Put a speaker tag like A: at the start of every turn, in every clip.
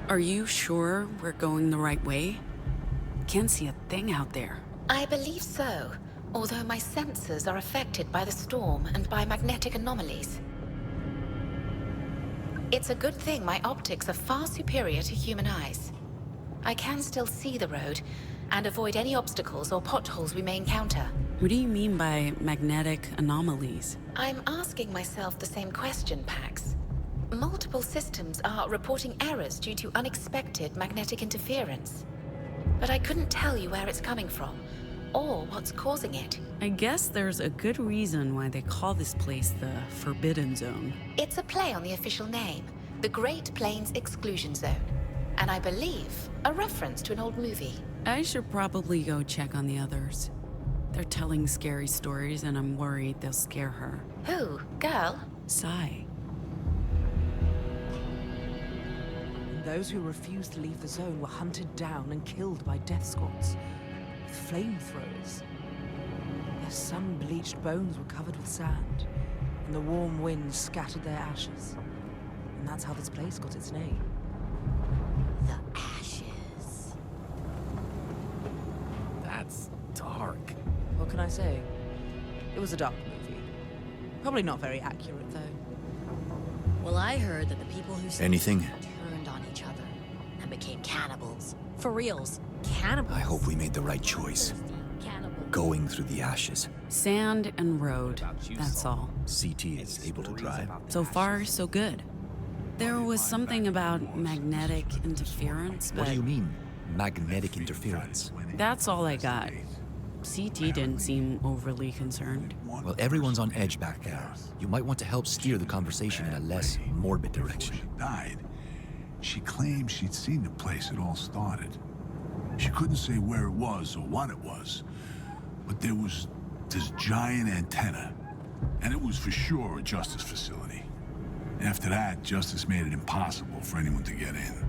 A: Are you sure we're going the right way? Can't see a thing out there.
B: I believe so, although my senses are affected by the storm and by magnetic anomalies. It's a good thing my optics are far superior to human eyes. I can still see the road and avoid any obstacles or potholes we may encounter.
A: What do you mean by magnetic anomalies?
B: I'm asking myself the same question, Pax. Multiple systems are reporting errors due to unexpected magnetic interference. But I couldn't tell you where it's coming from, or what's causing it.
A: I guess there's a good reason why they call this place the Forbidden Zone.
B: It's a play on the official name, the Great Plains Exclusion Zone. And I believe a reference to an old movie.
A: I should probably go check on the others. They're telling scary stories and I'm worried they'll scare her.
B: Who? Girl?
A: Sai.
C: Those who refused to leave the zone were hunted down and killed by death squads with flamethrowers. Their sun-bleached bones were covered with sand, and the warm winds scattered their ashes. And that's how this place got its name.
D: The ashes.
E: That's dark.
C: What can I say? It was a dark movie. Probably not very accurate, though.
D: Well, I heard that the people who
F: Anything?
D: turned on each other and became cannibals. For reals, cannibals.
F: I hope we made the right choice.
D: Cannibals.
F: Going through the ashes.
A: Sand and road, that's all.
F: CT is able to drive.
A: So far, so good. There was something about magnetic interference, but
F: What do you mean, magnetic interference?
A: that's all I got. CT didn't seem overly concerned.
F: Well, everyone's on edge back there. You might want to help steer the conversation in a less morbid direction.
G: She died. She claimed she'd seen the place it all started. She couldn't say where it was or what it was, but there was this giant antenna, and it was for sure a justice facility. After that, justice made it impossible for anyone to get in.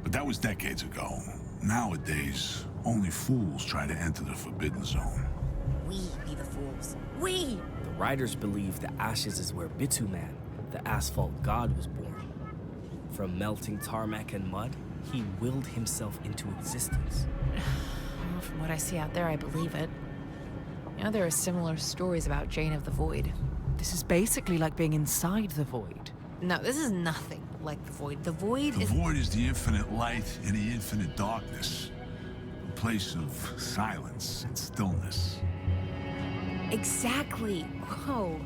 G: But that was decades ago. Nowadays, only fools try to enter the Forbidden Zone.
D: We be the fools. We!
E: The writers believe the ashes is where Bituman, the asphalt god, was born. From melting tarmac and mud, he willed himself into existence.
H: Well, from what I see out there, I believe it. You know, there are similar stories about Jane of the Void.
C: This is basically like being inside the void.
H: No, this is nothing like the Void. The Void
G: The
H: is...
G: void is the infinite light and the infinite darkness. A place of silence and stillness.
H: Exactly. Whoa.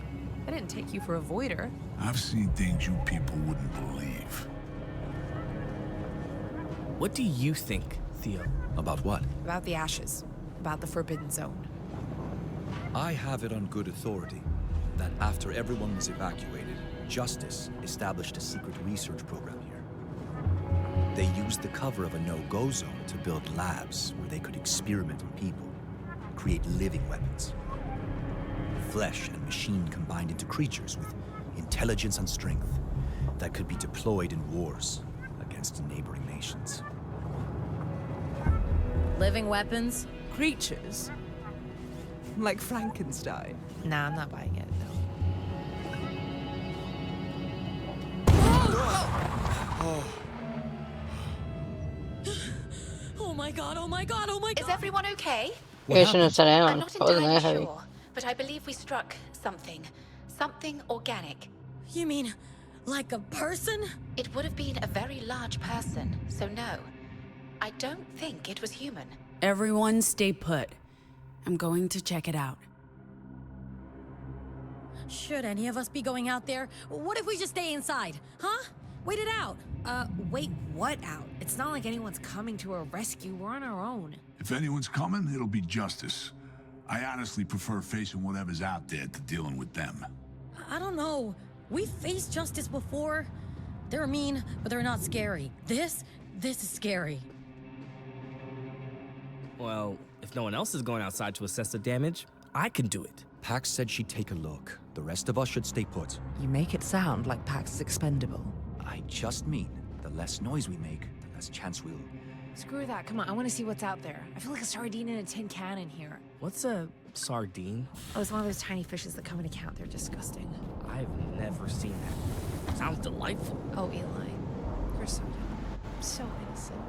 H: I didn't take you for a voider.
G: I've seen things you people wouldn't believe.
E: What do you think, Theo?
F: About what?
H: About the ashes. About the Forbidden Zone.
F: I have it on good authority that after everyone was evacuated, Justice established a secret research program here. They used the cover of a no-go zone to build labs where they could experiment on people, create living weapons. Flesh and machine combined into creatures with intelligence and strength that could be deployed in wars against neighboring nations.
D: Living weapons?
C: Creatures? Like Frankenstein.
H: Nah, I'm not buying it, no.
D: Oh my god, oh my god, oh my god!
B: Is everyone okay?
I: You shouldn't have sat
B: I'm
I: down.
B: not
I: I wasn't
B: entirely
I: that heavy.
B: sure, but I believe we struck something. Something organic.
D: You mean, like a person?
B: It would have been a very large person, so no. I don't think it was human.
A: Everyone stay put. I'm going to check it out.
D: Should any of us be going out there? What if we just stay inside? Huh? Wait it out.
H: Wait what out? It's not like anyone's coming to our rescue. We're on our own.
G: If anyone's coming, it'll be justice. I honestly prefer facing whatever's out there to dealing with them.
D: I don't know. We've faced justice before. They're mean, but they're not scary. This is scary.
E: Well, if no one else is going outside to assess the damage, I can do it.
F: Pax said she'd take a look. The rest of us should stay put.
C: You make it sound like Pax is expendable.
F: I just mean, the less noise we make, the less chance we'll...
H: Screw that. Come on, I want to see what's out there. I feel like a sardine in a tin can in here.
E: What's a sardine?
H: Oh, it's one of those tiny fishes that come in a can. They're disgusting.
E: I've never seen that. Sounds delightful.
H: Oh, Eli. You're so dumb. I'm so innocent.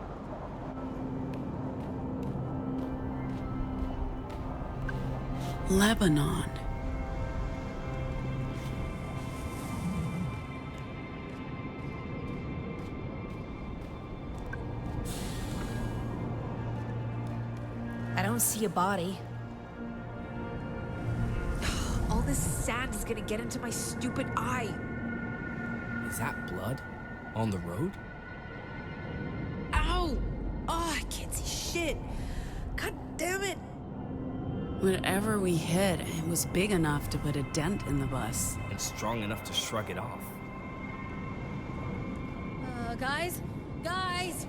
A: Lebanon.
I: I don't see a body. All this sand is gonna get into my stupid eye.
E: Is that blood? On the road?
I: Ow! Oh, I can't see shit. God damn it.
A: Whatever we hit, it was big enough to put a dent in the bus.
E: And strong enough to shrug it off.
D: Guys? Guys!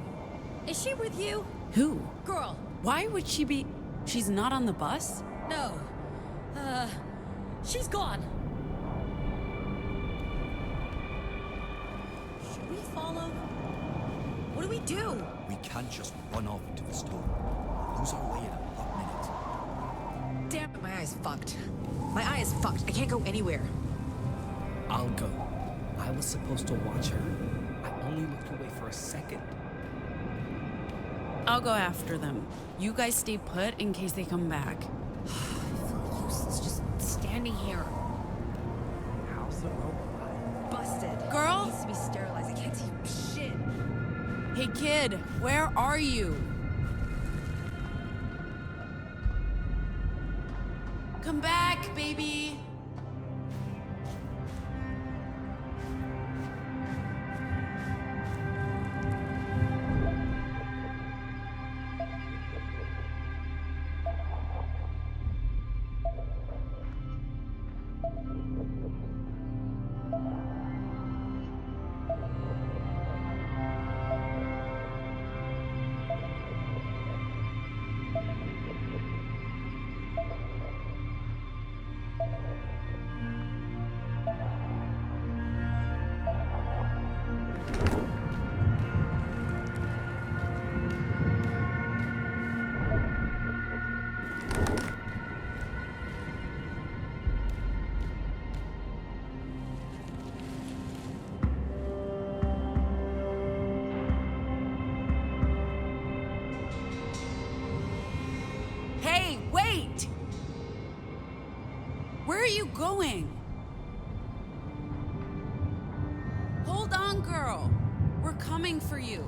D: Is she with you?
A: Who?
D: Girl.
A: Why would she be? She's not on the bus?
D: No. She's gone. Should we follow? What do we do?
F: We can't just run off into the storm. We'll lose our way in a hot minute.
I: Damn it, my eye's fucked. My eye is fucked. I can't go anywhere.
E: I'll go. I was supposed to watch her. I only looked away for a second.
A: I'll go after them. You guys stay put in case they come back.
I: Useless just standing here.
C: How's the robot?
I: Busted.
A: Girl?
I: Needs to be sterilized. I can't see shit.
A: Hey kid, where are you? Come back, baby. Hey, wait! Where are you going? Hold on, girl. We're coming for you.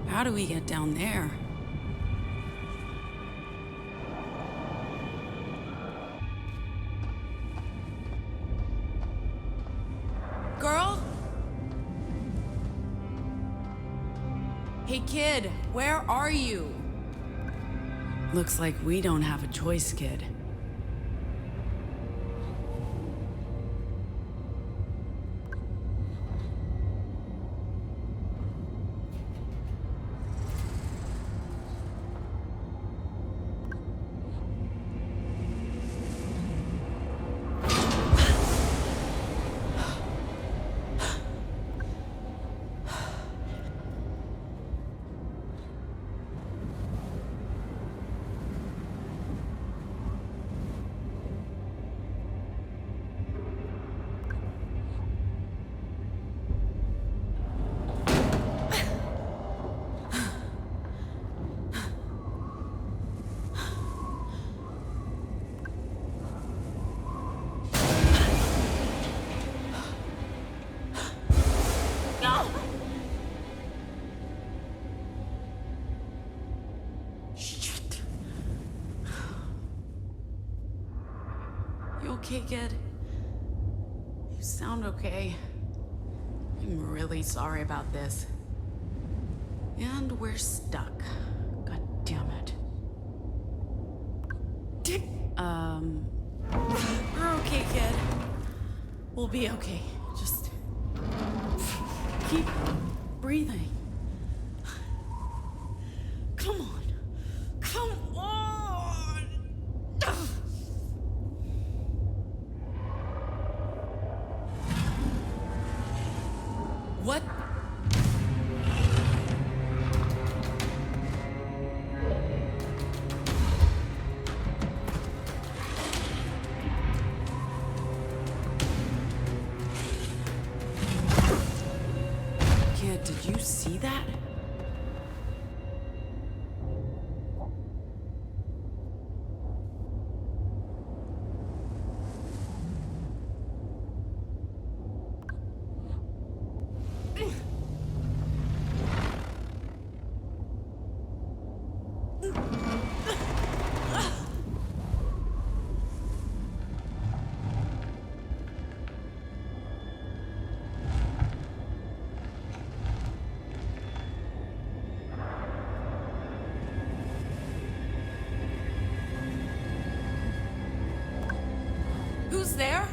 A: How do we get down there? Girl? Hey, kid, where are you? Looks like we don't have a choice, kid. You okay, kid? You sound okay. I'm really sorry about this. And we're stuck. God damn it. We're okay, kid. We'll be okay. Just keep breathing. Come on. Come on. What? Kid, did Did you see that? Who's there?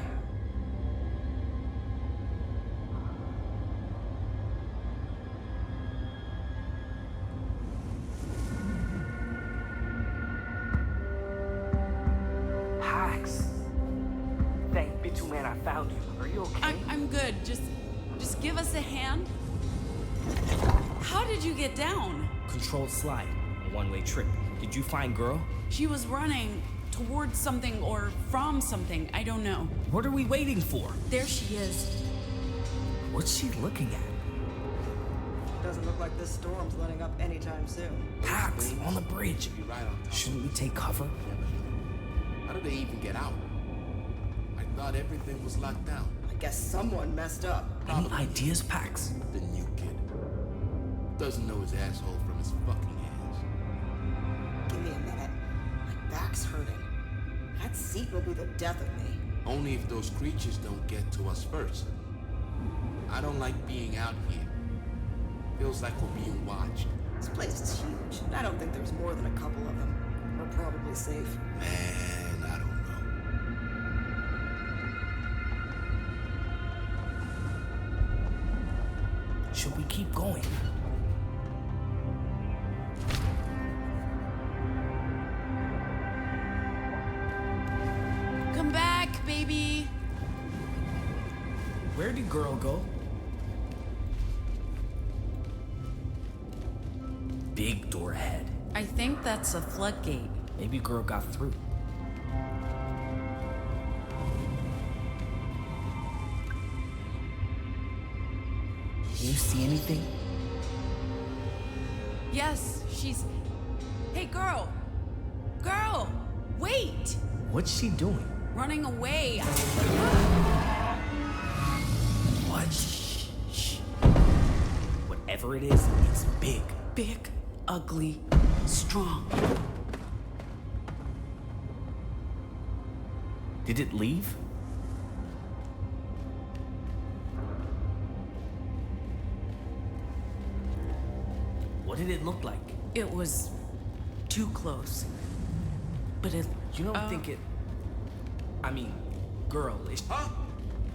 E: Pax. Thank Bituman I found you. Are you okay?
A: I'm good. Just give us a hand. How did you get down?
E: Controlled slide. A one-way trip. Did you find girl?
A: She was running towards something or from something. I don't know.
E: What are we waiting for?
A: There she is.
E: What's she looking at?
J: Doesn't look like this storm's letting up anytime soon.
E: Pax, on the bridge. Shouldn't we take cover?
K: How did they even get out? I thought everything was locked down.
J: I guess someone messed up.
E: Any ideas, Pax?
K: The new kid. Doesn't know his asshole from his fucking ass.
J: Give me a minute. My back's hurting. That seat will be the death of me.
K: Only if those creatures don't get to us first. I don't like being out here. Feels like we're being watched.
J: This place is huge. I don't think there's more than a couple of them. We're probably safe.
K: Man, I don't know.
E: Should we keep going?
A: Come back, baby.
E: Where did girl go? Big door ahead.
A: I think that's a floodgate.
E: Maybe girl got through. Can you see anything?
A: Yes, she's... Hey, girl! Girl! Wait!
E: What's she doing?
A: Running away.
E: What? Shh. Whatever it is, it's big.
A: Big, ugly, strong.
E: Did it leave? What did it look like?
A: It was too close. But it...
E: You don't think it... I mean, girl, is...
K: Huh?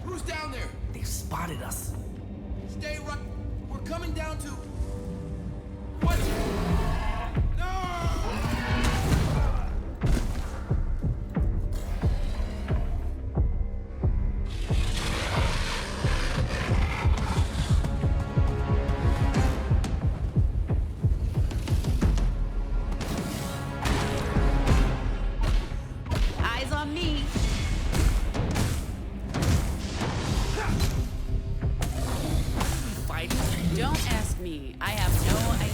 K: Who's down there?
E: They spotted us.
K: Stay right. We're coming down to... What? No!
A: Eyes on me.
E: Fighting?
A: Don't ask me. I have no idea.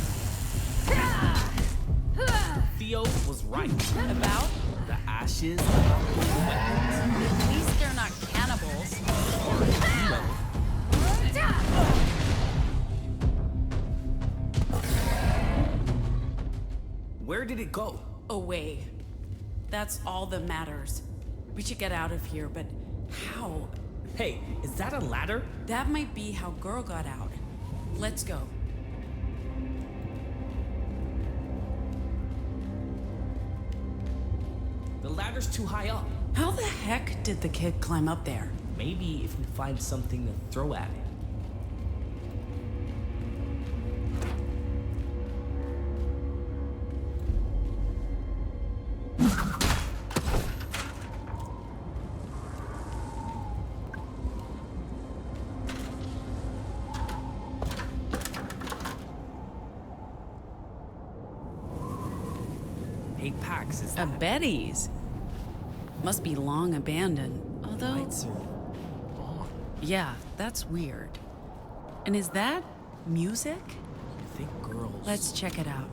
E: Theo was right.
A: About?
E: The ashes, weapons,
A: At least they're not cannibals.
E: you know. Where did it go?
A: Away. That's all that matters. We should get out of here, but how?
E: Hey, is that a ladder?
A: That might be how girl got out. Let's go.
E: The ladder's too high up.
A: How the heck did the kid climb up there?
E: Maybe if we find something to throw at it. Hey, Pax, is
A: A
E: that...
A: Betty's. Must be long abandoned. Although,
E: Lights are on.
A: yeah, that's weird. And is that Music?
E: I think girls.
A: Let's check it out.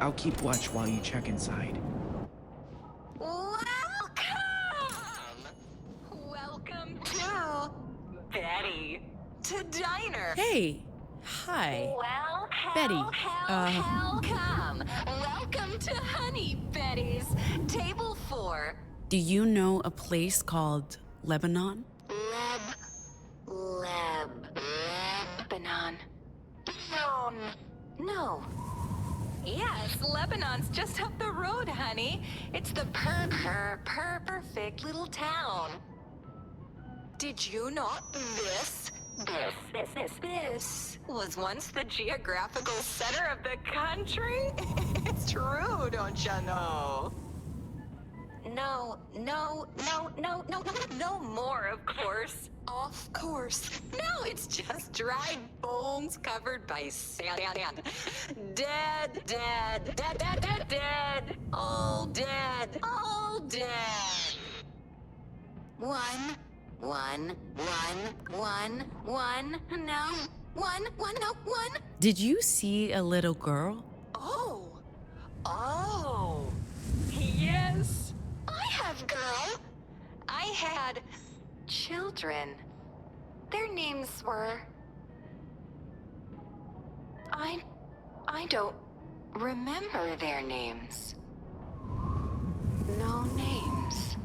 L: I'll keep watch while you check inside.
B: Welcome! Welcome to Betty to Diner.
A: Hey! Hi.
B: Well,
A: Betty,
B: welcome. Welcome to Honey Betty's Table 4.
A: Do you know a place called Lebanon?
B: Lebanon. No. Yes, Lebanon's just up the road, honey. It's the perfect little town. Did you know this was once the geographical center of the country? It's true, don't you know? No more, of course. Of course. Now it's just dry bones covered by sand. Dead. All dead. One. No, one.
A: Did you see a little girl?
B: Oh. Yes. I have girl. I had children. Their names were... I don't remember their names. No names.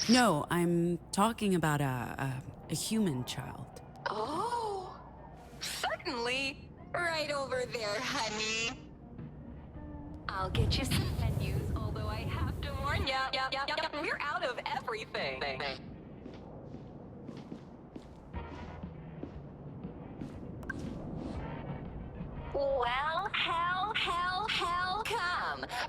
A: No, I'm talking about a human child.
B: Oh, certainly. Right over there, honey. I'll get you some menus, although I have to warn ya, we're out of everything. Well, come.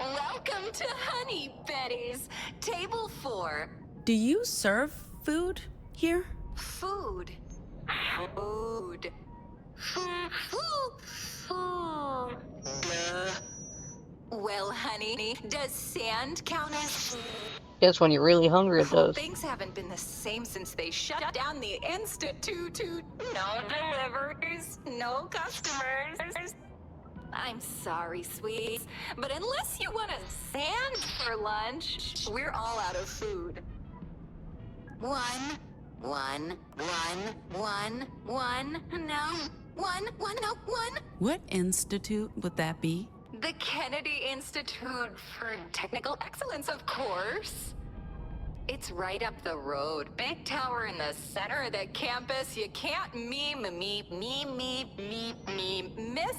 B: Welcome to Honey Betty's Table 4.
A: Do you serve food here?
B: Food. Well, honey, does sand count as food?
M: Guess when you're really hungry, it does.
B: Things haven't been the same since they shut down the Institute. No deliveries, no customers. I'm sorry, sweeties, but unless you want a sand for lunch, we're all out of food. One.
A: What institute would that be?
B: The Kennedy Institute for Technical Excellence, of course. It's right up the road. Big tower in the center of the campus. You can't miss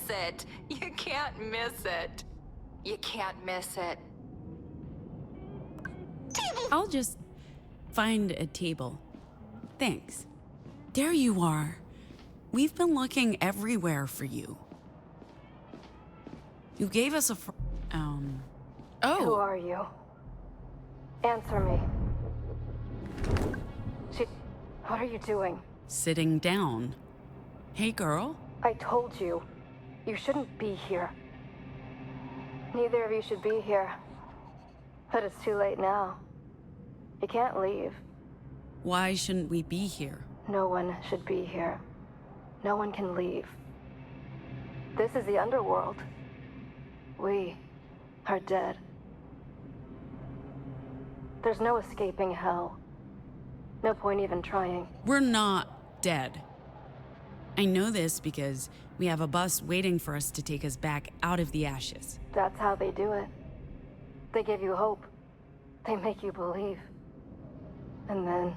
B: it. You can't miss it.
A: I'll just find a table. Thanks. There you are. We've been looking everywhere for you. You gave us a Oh.
N: Who are you? Answer me. What are you doing?
A: Sitting down. Hey, girl.
N: I told you. You shouldn't be here. Neither of you should be here. But it's too late now. You can't leave.
A: Why shouldn't we be here?
N: No one should be here. No one can leave. This is the underworld. We are dead. There's no escaping hell. No point even trying.
A: We're not dead. I know this because we have a bus waiting for us to take us back out of the ashes.
N: That's how they do it. They give you hope. They make you believe. And then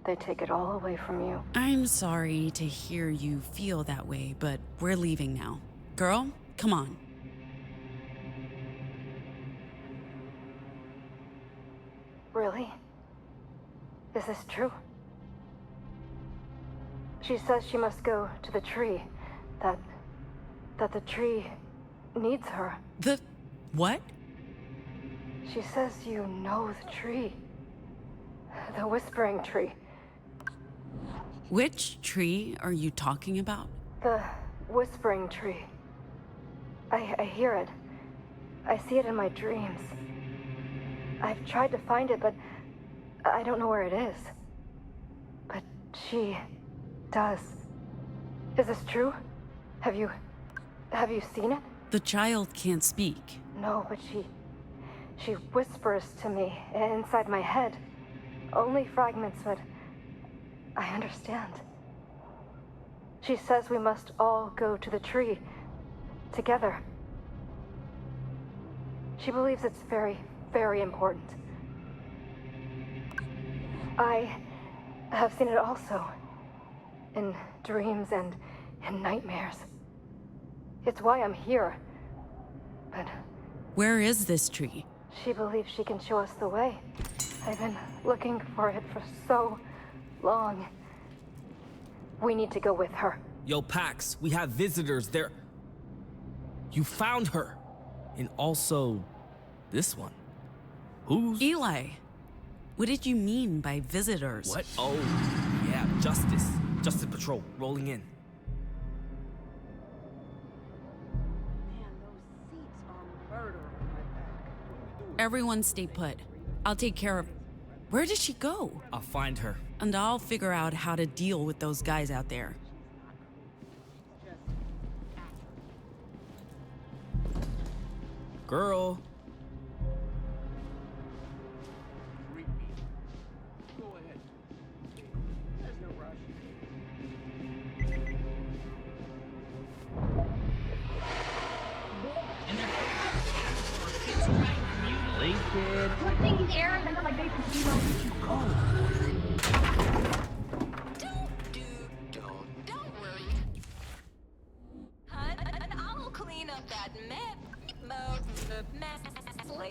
N: they take it all away from you.
A: I'm sorry to hear you feel that way, but we're leaving now. Girl, come on.
N: Really? Is this true? She says she must go to the tree. That the tree needs her.
A: The what?
N: She says you know the tree. The Whispering Tree.
A: Which tree are you talking about?
N: The Whispering Tree. I hear it. I see it in my dreams. I've tried to find it, but I don't know where it is. But she does. Is this true? Have you seen it?
A: The child can't speak.
N: No, but she whispers to me inside my head. Only fragments, but I understand. She says we must all go to the tree together. She believes it's very, very important. I have seen it also. In dreams and in nightmares. It's why I'm here. But
A: where is this tree?
N: She believes she can show us the way. I've been looking for it for so long. We need to go with her.
E: Yo, Pax, we have visitors there. You found her. And also, this one. Who's?
A: Eli, what did you mean by visitors?
E: What? Oh, yeah, Justice. Justice Patrol, rolling in.
A: Everyone stay put. I'll take care of... Where did she go?
E: I'll find her.
A: And I'll figure out how to deal with those guys out there.
E: Girl.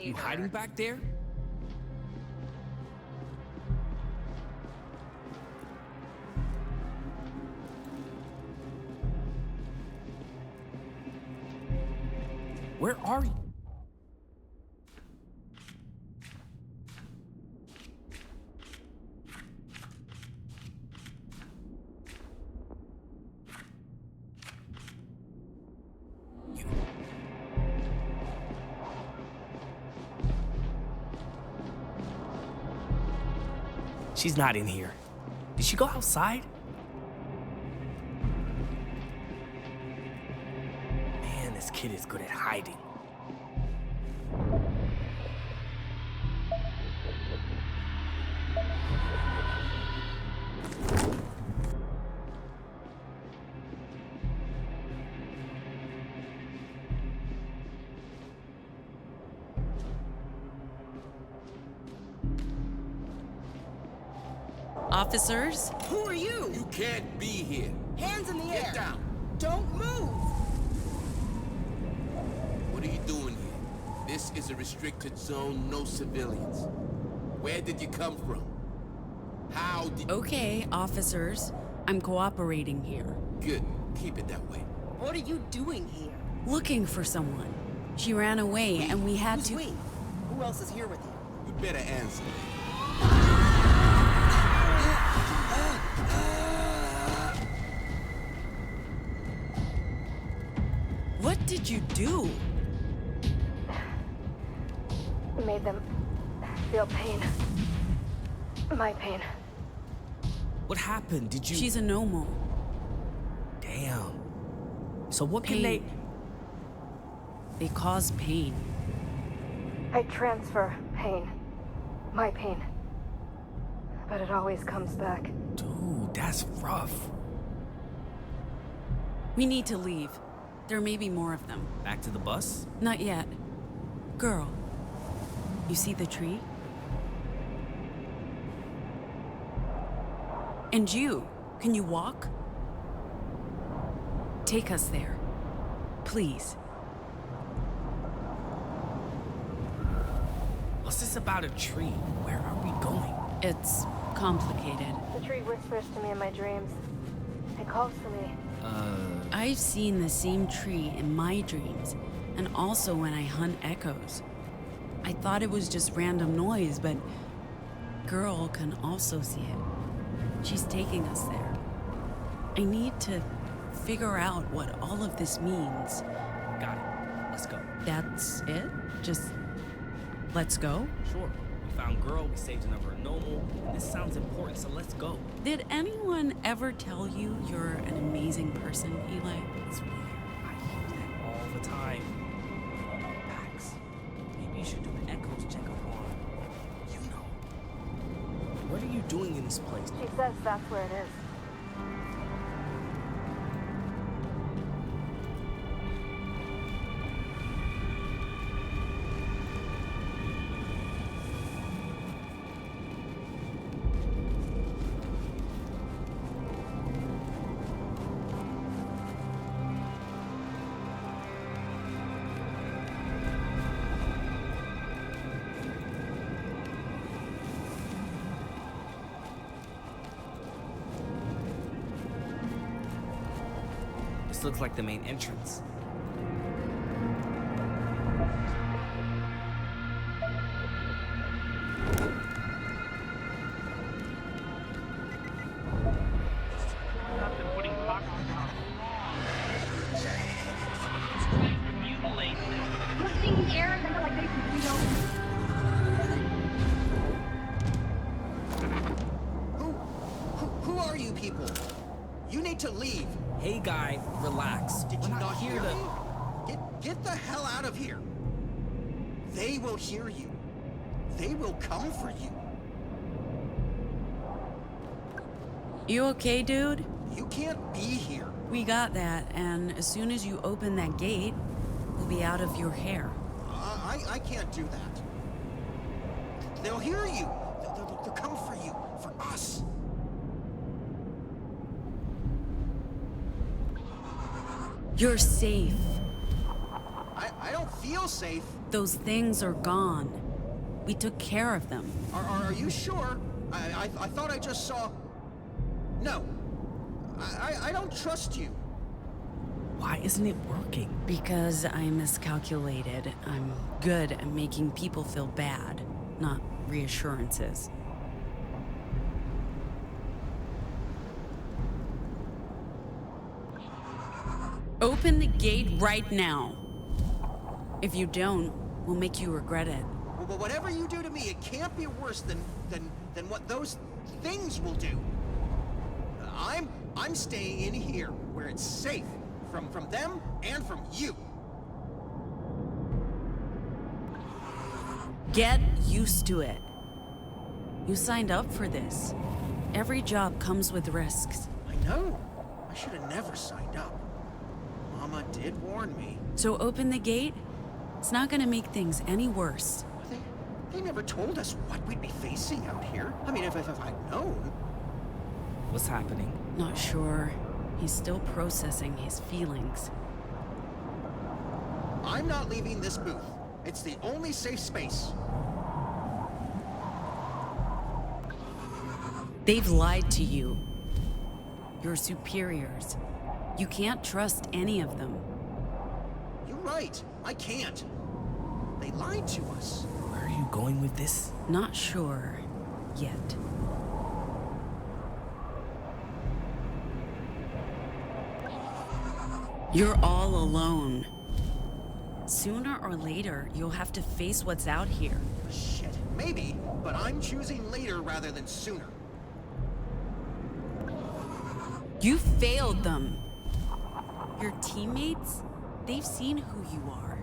E: You hiding back there? Where are you? She's not in here. Did she go outside? Man, this kid is good at hiding.
A: Officers?
I: Who are you?
K: You can't be here.
I: Hands in the air.
K: Get down.
I: Don't move.
K: What are you doing here? This is a restricted zone, no civilians. Where did you come from? How did...
A: Okay, officers. I'm cooperating here.
K: Good. Keep it that way.
I: What are you doing here?
A: Looking for someone. She ran away and we had
I: Who's
A: to...
I: we? Who else is here with you?
K: You better answer.
A: What did you do?
N: Made them feel pain. My pain.
E: What happened? Did you...
A: She's a Nomo.
E: Damn. So what
A: Pain.
E: can they...
A: They cause pain.
N: I transfer pain. My pain. But it always comes back.
E: Dude, that's rough.
A: We need to leave. There may be more of them.
E: Back to the bus?
A: Not yet. Girl, you see the tree? And you, can you walk? Take us there. Please.
E: What's this about a tree? Where are we going?
A: It's complicated.
N: The tree whispers to me in my dreams. It calls to me.
A: I've seen the same tree in my dreams, and also when I hunt echoes. I thought it was just random noise, but girl can also see it. She's taking us there. I need to figure out what all of this means.
E: Got it. Let's go.
A: That's it? Just let's go?
E: Sure. We found girl, we saved another normal. This sounds important, so let's go.
A: Did anyone ever tell you you're an amazing person, Eli?
E: It's weird. I hear that all the time. Pax, maybe you should do an echoes checkup on, you know. What are you doing in this place?
N: She says that's where it is.
E: This looks like the main entrance.
O: Who are you people? You need to leave.
E: Hey guy, relax.
O: Did
E: We're
O: you not
E: here
O: hear
E: to...
O: me? Get the hell out of here. They will hear you. They will come for you.
A: You okay, dude?
O: You can't be here.
A: We got that, and as soon as you open that gate, we'll be out of your hair.
O: I can't do that. They'll hear you. They'll come for you. For us.
A: You're safe.
O: I don't feel safe.
A: Those things are gone. We took care of them.
O: Are you sure? I thought I just saw... No. I don't trust you.
E: Why isn't it working?
A: Because I miscalculated. I'm good at making people feel bad, not reassurances. Open the gate right now. If you don't, we'll make you regret it.
O: Well, whatever you do to me, it can't be worse than what those things will do. I'm staying in here where it's safe from them and from you.
A: Get used to it. You signed up for this. Every job comes with risks.
O: I know. I should have never signed up. Mama did warn me.
A: So open the gate. It's not gonna make things any worse.
O: They never told us what we'd be facing out here. I mean, if I'd known.
E: What's happening?
A: Not sure. He's still processing his feelings.
O: I'm not leaving this booth. It's the only safe space.
A: They've lied to you. Your superiors. You can't trust any of them.
O: You're right. I can't. They lied to us.
E: Where are you going with this?
A: Not sure yet. You're all alone. Sooner or later, you'll have to face what's out here.
O: Shit, maybe, but I'm choosing later rather than sooner.
A: You failed them. Your teammates, they've seen who you are.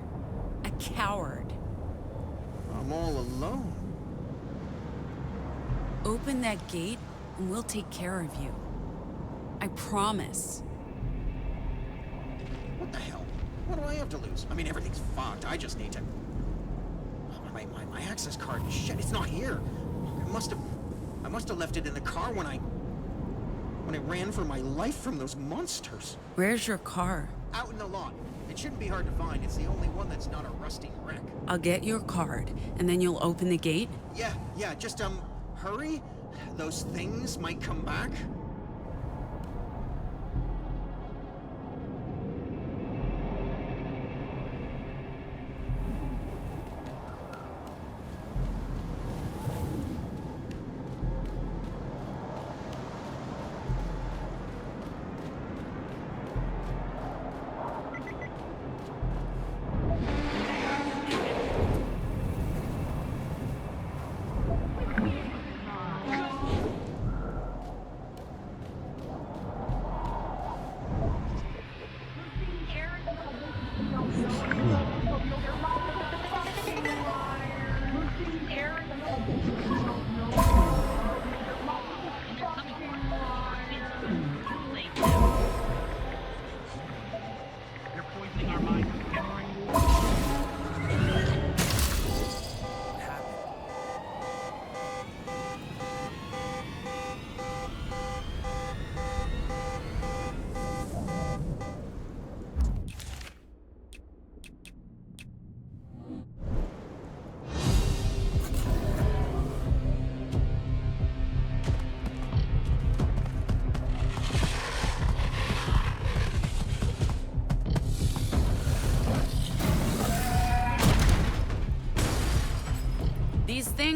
A: A coward.
O: I'm all alone.
A: Open that gate and we'll take care of you. I promise.
O: What the hell? What do I have to lose? I mean, everything's fucked. I just need to... My access card, shit, it's not here. I must have left it in the car when I ran for my life from those monsters.
A: Where's your car?
O: Out in the lot. It shouldn't be hard to find. It's the only one that's not a rusting wreck.
A: I'll get your card, and then you'll open the gate?
O: Yeah, just, hurry. Those things might come back.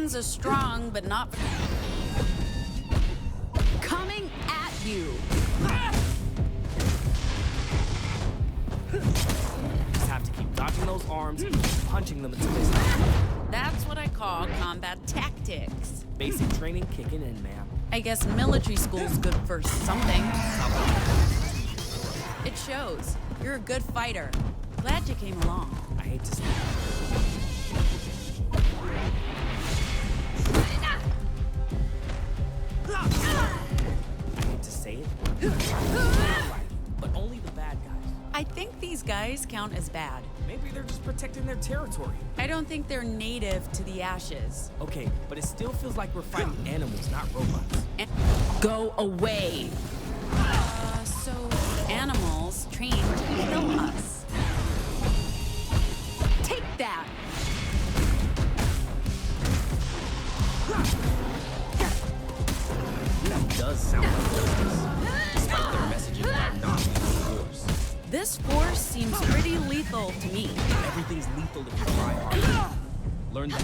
A: Winds are strong, but not coming at you.
E: Just have to keep dodging those arms and keep punching them until they stop.
A: That's what I call combat tactics.
E: Basic training kicking in, ma'am.
A: I guess military school's good for something. It shows. You're a good fighter. Glad you came along.
E: I hate to say it. I hate to say it. But only the bad guys.
A: I think these guys count as bad.
E: Maybe they're just protecting their territory.
A: I don't think they're native to the Ashes.
E: Okay, but it still feels like we're fighting animals, not robots.
A: Go away. So animals trained to kill us. Take that.
E: That does sound like justice, despite their messaging about non-lethal force.
A: This force seems pretty lethal to me.
E: Everything's lethal if you try hard. Learn that.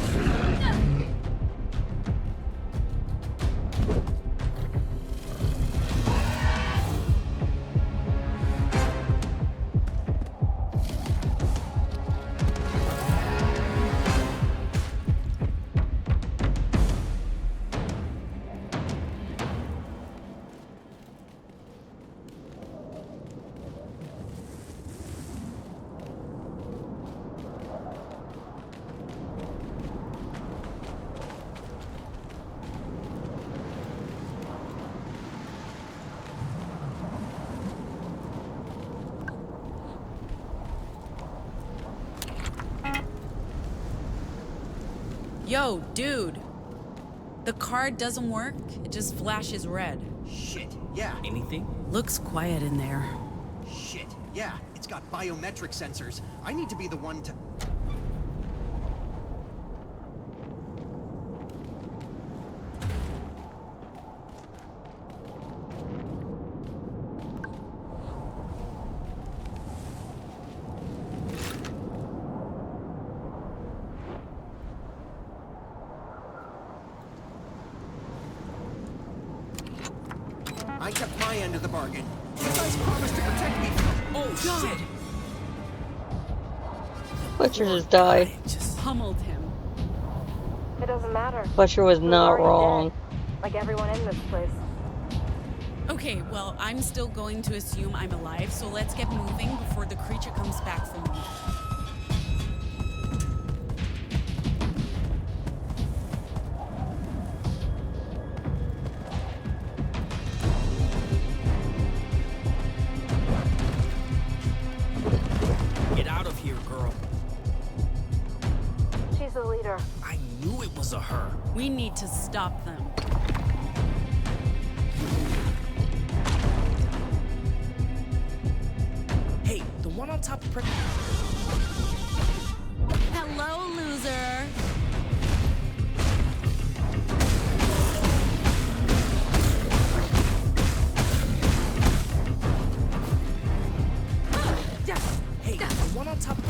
A: Yo, dude. The card doesn't work. It just flashes red.
O: Shit, yeah.
E: Anything?
A: Looks quiet in there.
O: Shit, yeah. It's got biometric sensors. I need to be the one to... I kept my end of the bargain. You guys promised to protect me from...
E: Oh, shit!
M: Butcher just died.
A: Just pummeled him.
N: It doesn't matter.
M: Butcher was
N: We're
M: not
N: already
M: wrong.
N: dead, like everyone in this place.
A: Okay, well, I'm still going to assume I'm alive, so let's get moving before the creature comes back for me.
E: Get out of here, girl.
N: She's the leader.
E: I knew it was a her.
A: We need to stop them.
E: Hey, the one on top of...
A: Hello, loser.
E: Hey, the one on top of...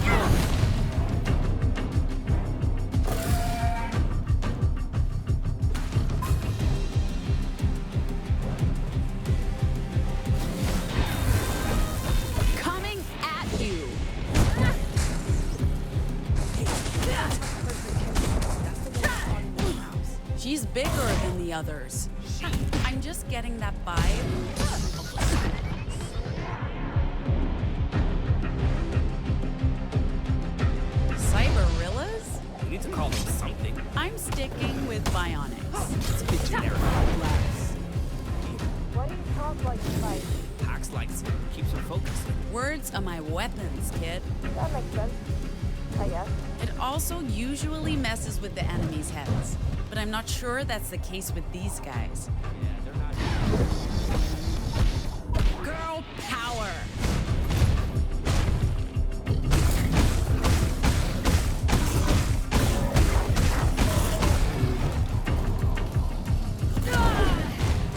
A: Coming at you. She's bigger than the others. I'm just getting that vibe. Cyberillas?
E: We need to call them something.
A: I'm sticking with bionics.
E: It's a bit generic.
N: Why do you talk like you fight?
E: Pax likes it. Keeps her focused.
A: Words are my weapons, kid.
N: That makes sense. I guess.
A: It also usually messes with the enemy's heads, but I'm not sure that's the case with these guys.
E: Yeah, they're not...
A: Girl power!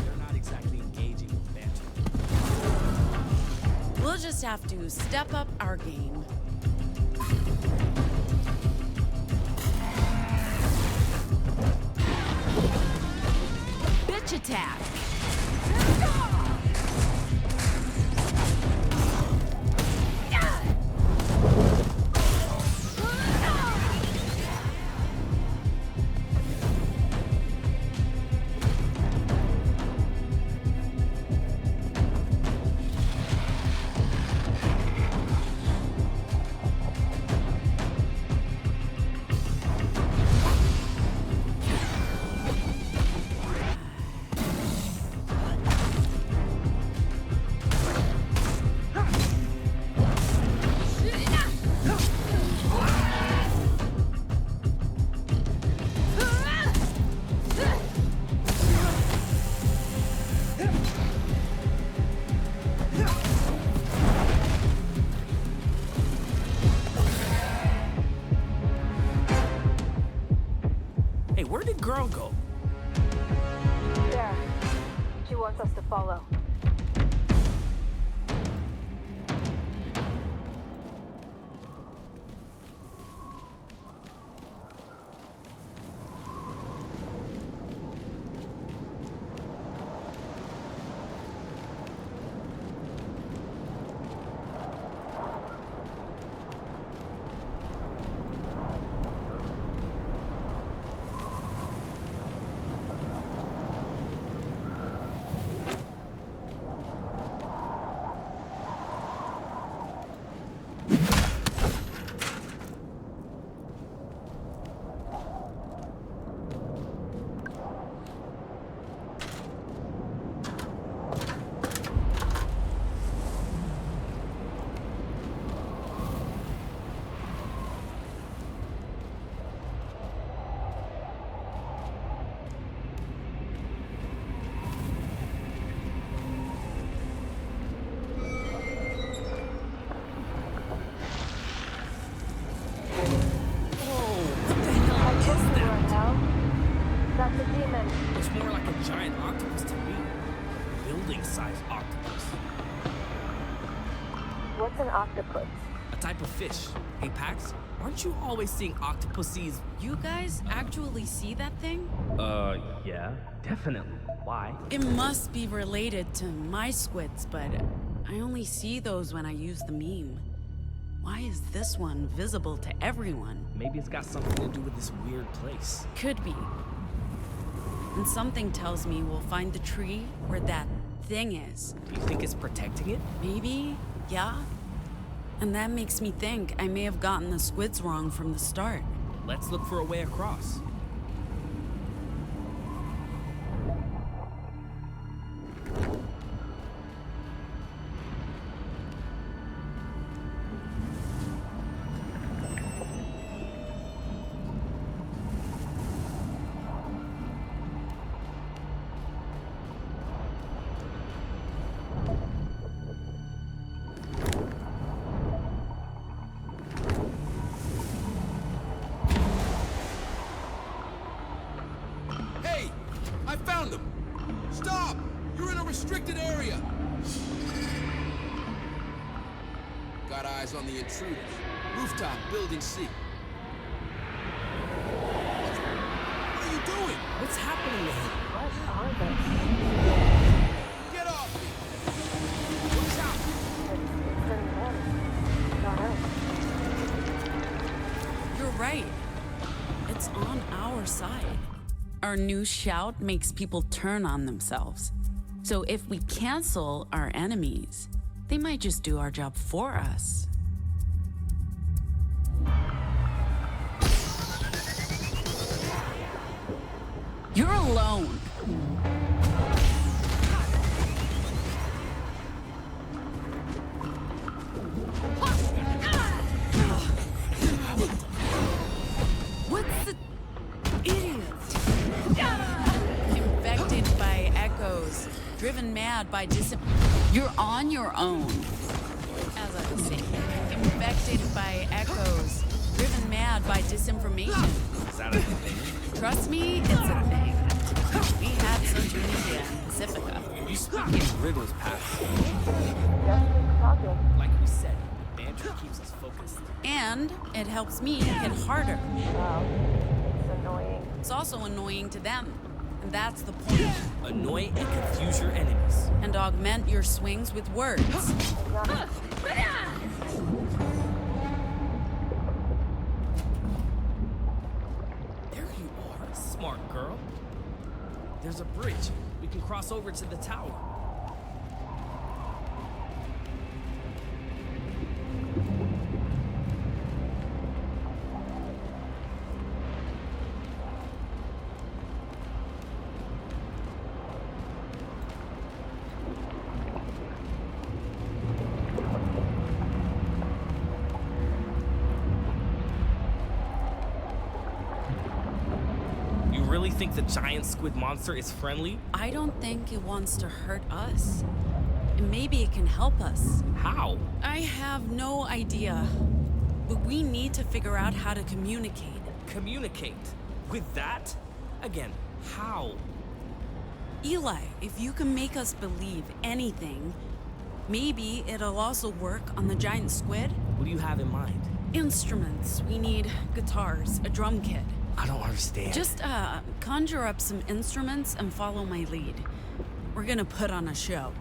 E: They're not exactly engaging with banter.
A: We'll just have to step up our game. Switch attack.
E: Hey, where did girl go?
N: There. She wants us to follow. That's a demon.
E: Looks more like a giant octopus to me. Building-sized octopus.
N: What's an octopus?
E: A type of fish. Hey, Pax, aren't you always seeing octopuses?
A: You guys actually see that thing?
P: Yeah, definitely. Why?
A: It must be related to my squids, but I only see those when I use the meme. Why is this one visible to everyone?
E: Maybe it's got something to do with this weird place.
A: Could be. And something tells me we'll find the tree where that thing is.
E: Do you think it's protecting it?
A: Maybe, yeah. And that makes me think I may have gotten the squids wrong from the start.
E: Let's look for a way across.
K: I found them! Stop! You're in a restricted area! Got eyes on the intruders. Rooftop, building C. What are you doing?
E: What's happening to him?
N: What are they?
K: Get off me! Watch out!
N: It's
A: You're right. It's on our side. Our new shout makes people turn on themselves. So if we cancel our enemies, they might just do our job for us. You're alone. What's the idiot? Infected by echoes, driven mad by You're on your own. As I was saying, infected by echoes, driven mad by disinformation.
E: Is that a thing?
A: Trust me, it's a thing. We have social media in Pacifica.
E: You speak in riddles, Pat. Like we said, banter keeps us focused.
A: And it helps me hit harder.
N: Wow, it's annoying.
A: It's also annoying to them. That's the point.
E: Annoy and confuse your enemies.
A: And augment your swings with words.
E: There you are, smart girl. There's a bridge. We can cross over to the tower. You really think the giant squid monster is friendly?
A: I don't think it wants to hurt us. And maybe it can help us.
E: How?
A: I have no idea. But we need to figure out how to communicate.
E: Communicate? With that? Again, how?
A: Eli, if you can make us believe anything, maybe it'll also work on the giant squid.
E: What do you have in mind?
A: Instruments. We need guitars, a drum kit.
E: I don't understand.
A: Just, conjure up some instruments and follow my lead. We're gonna put on a show.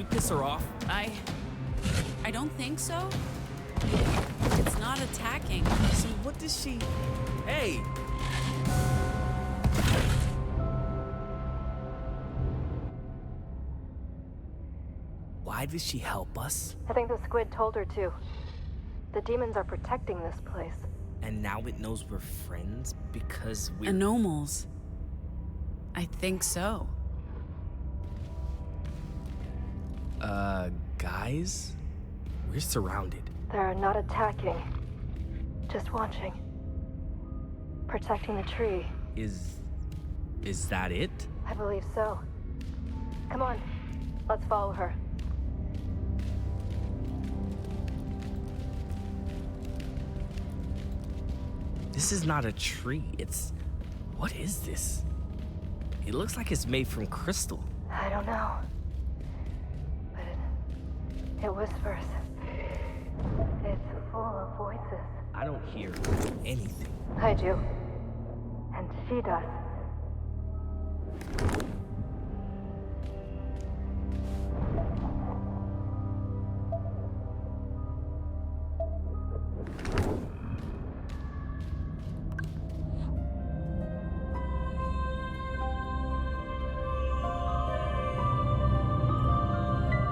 E: we piss her off?
A: I don't think so. It's not attacking.
E: So what does she... Hey! Why did she help us?
N: I think the squid told her to. The demons are protecting this place.
E: And now it knows we're friends because we're...
A: Anomals. I think so.
E: Guys? We're surrounded.
N: They're not attacking. Just watching. Protecting the tree.
E: Is that it?
N: I believe so. Come on, let's follow her.
E: This is not a tree. It's... What is this? It looks like it's made from crystal.
N: I don't know. But it whispers. It's full of voices.
E: I don't hear anything.
N: I do. And she does.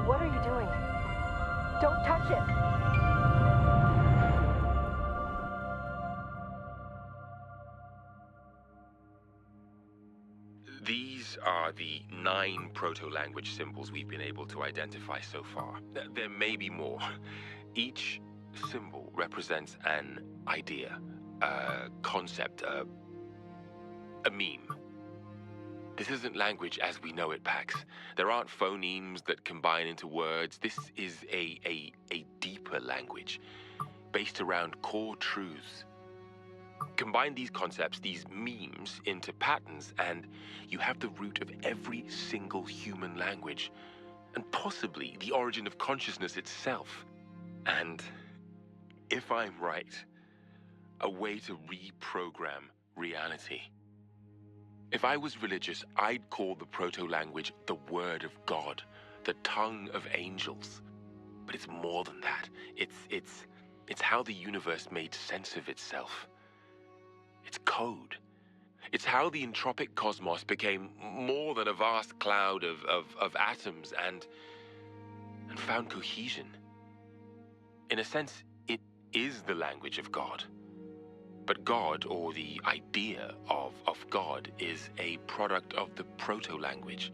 N: What are you doing? Don't touch it!
Q: These are the 9 proto-language symbols we've been able to identify so far. There may be more. Each symbol represents an idea, a concept, a meme. This isn't language as we know it, Pax. There aren't phonemes that combine into words. This is a deeper language, based around core truths. Combine these concepts, these memes, into patterns, and you have the root of every single human language, and possibly the origin of consciousness itself. And, if I'm right, a way to reprogram reality. If I was religious, I'd call the proto-language the word of God, the tongue of angels. But it's more than that. It's how the universe made sense of itself. It's code. It's how the entropic cosmos became more than a vast cloud of atoms and found cohesion. In a sense, it is the language of God. But God, or the idea of God, is a product of the proto-language,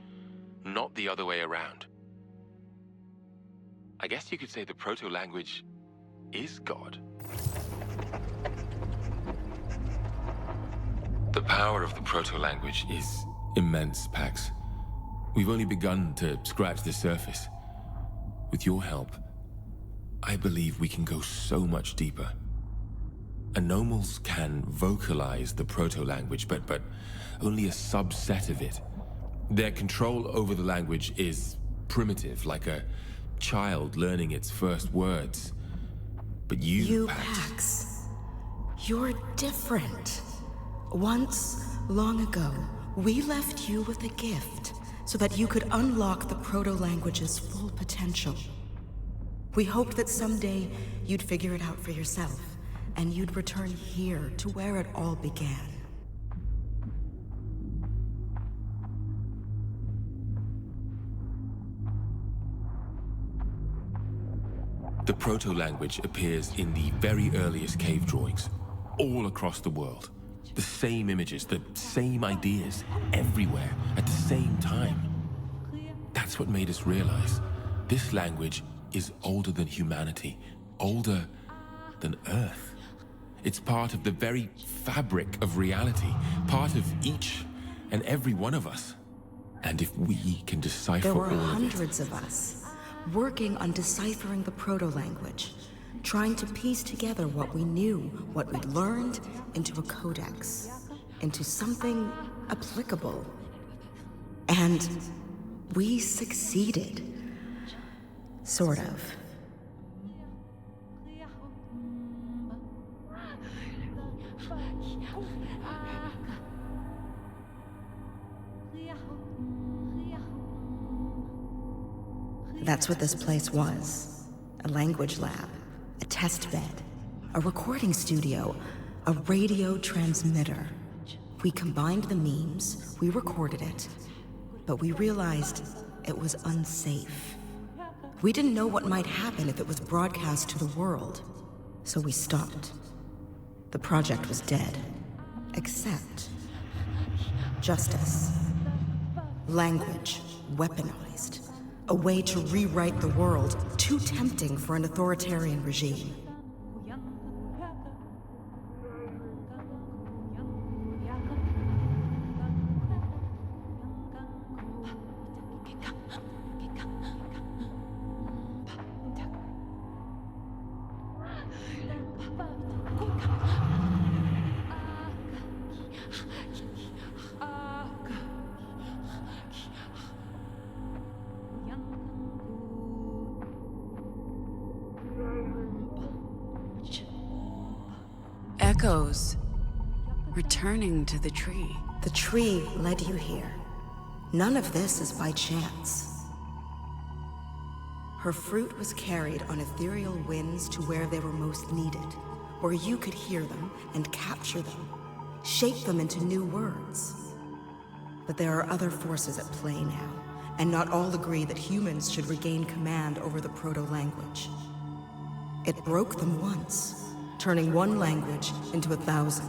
Q: not the other way around. I guess you could say the proto-language is God. The power of the proto-language is immense, Pax. We've only begun to scratch the surface. With your help, I believe we can go so much deeper. Anomals can vocalize the proto-language, but only a subset of it. Their control over the language is primitive, like a child learning its first words. But you,
R: Pax, you're different. Once, long ago, we left you with a gift so that you could unlock the proto-language's full potential. We hoped that someday you'd figure it out for yourself, and you'd return here to where it all began.
Q: The proto-language appears in the very earliest cave drawings, all across the world. The same images, the same ideas, everywhere, at the same time. That's what made us realize this language is older than humanity, older than Earth. It's part of the very fabric of reality, part of each and every one of us. And if we can decipher
R: There were
Q: all of it...
R: hundreds of us, working on deciphering the proto-language, trying to piece together what we knew, what we'd learned, into a codex, into something applicable. And we succeeded. Sort of. That's what this place was. A language lab, a test bed, a recording studio, a radio transmitter. We combined the memes, we recorded it, but we realized it was unsafe. We didn't know what might happen if it was broadcast to the world, so we stopped. The project was dead, except justice. Language weaponized. A way to rewrite the world, too tempting for an authoritarian regime.
A: Echoes returning to the tree.
R: The tree led you here. None of this is by chance. Her fruit was carried on ethereal winds to where they were most needed, where you could hear them and capture them, shape them into new words. But there are other forces at play now, and not all agree that humans should regain command over the proto-language. It broke them once, turning one language into 1,000.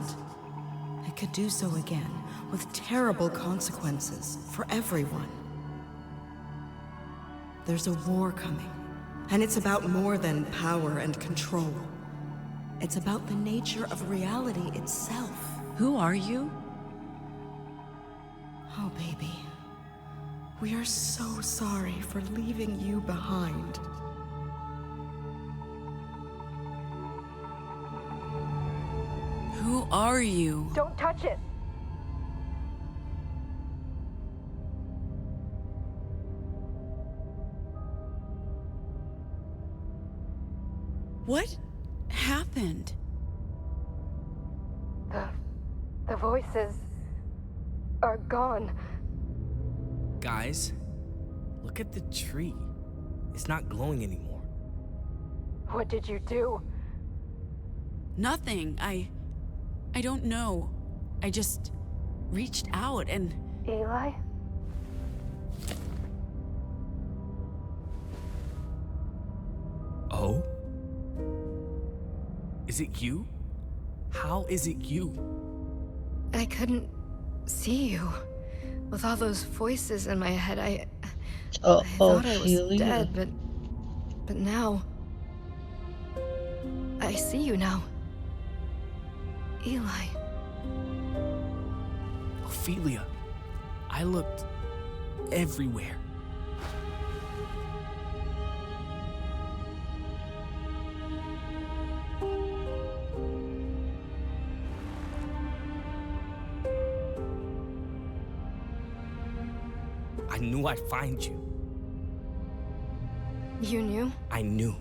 R: It could do so again, with terrible consequences for everyone. There's a war coming, and it's about more than power and control. It's about the nature of reality itself.
A: Who are you?
R: Oh, baby. We are so sorry for leaving you behind.
A: Who are you?
N: Don't touch it!
A: What happened?
N: The voices are gone.
E: Guys, look at the tree. It's not glowing anymore.
N: What did you do?
A: Nothing. I don't know. I just reached out and...
N: Eli?
E: Oh? Is it you? How is it you?
N: I couldn't see you. With all those voices in my head, I thought I was dead, but now... I see you now. Eli.
E: Ophelia, I looked everywhere. I knew I'd find you.
N: You knew?
E: I knew.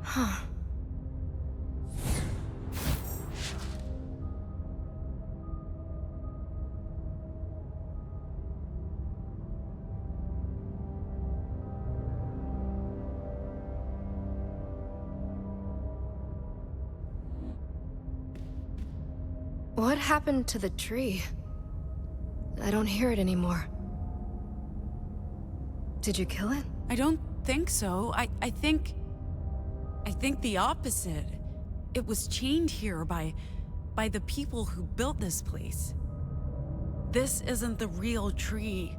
N: Huh. What happened to the tree? I don't hear it anymore. Did you kill it?
A: I don't think so. I think the opposite. It was chained here by the people who built this place. This isn't the real tree.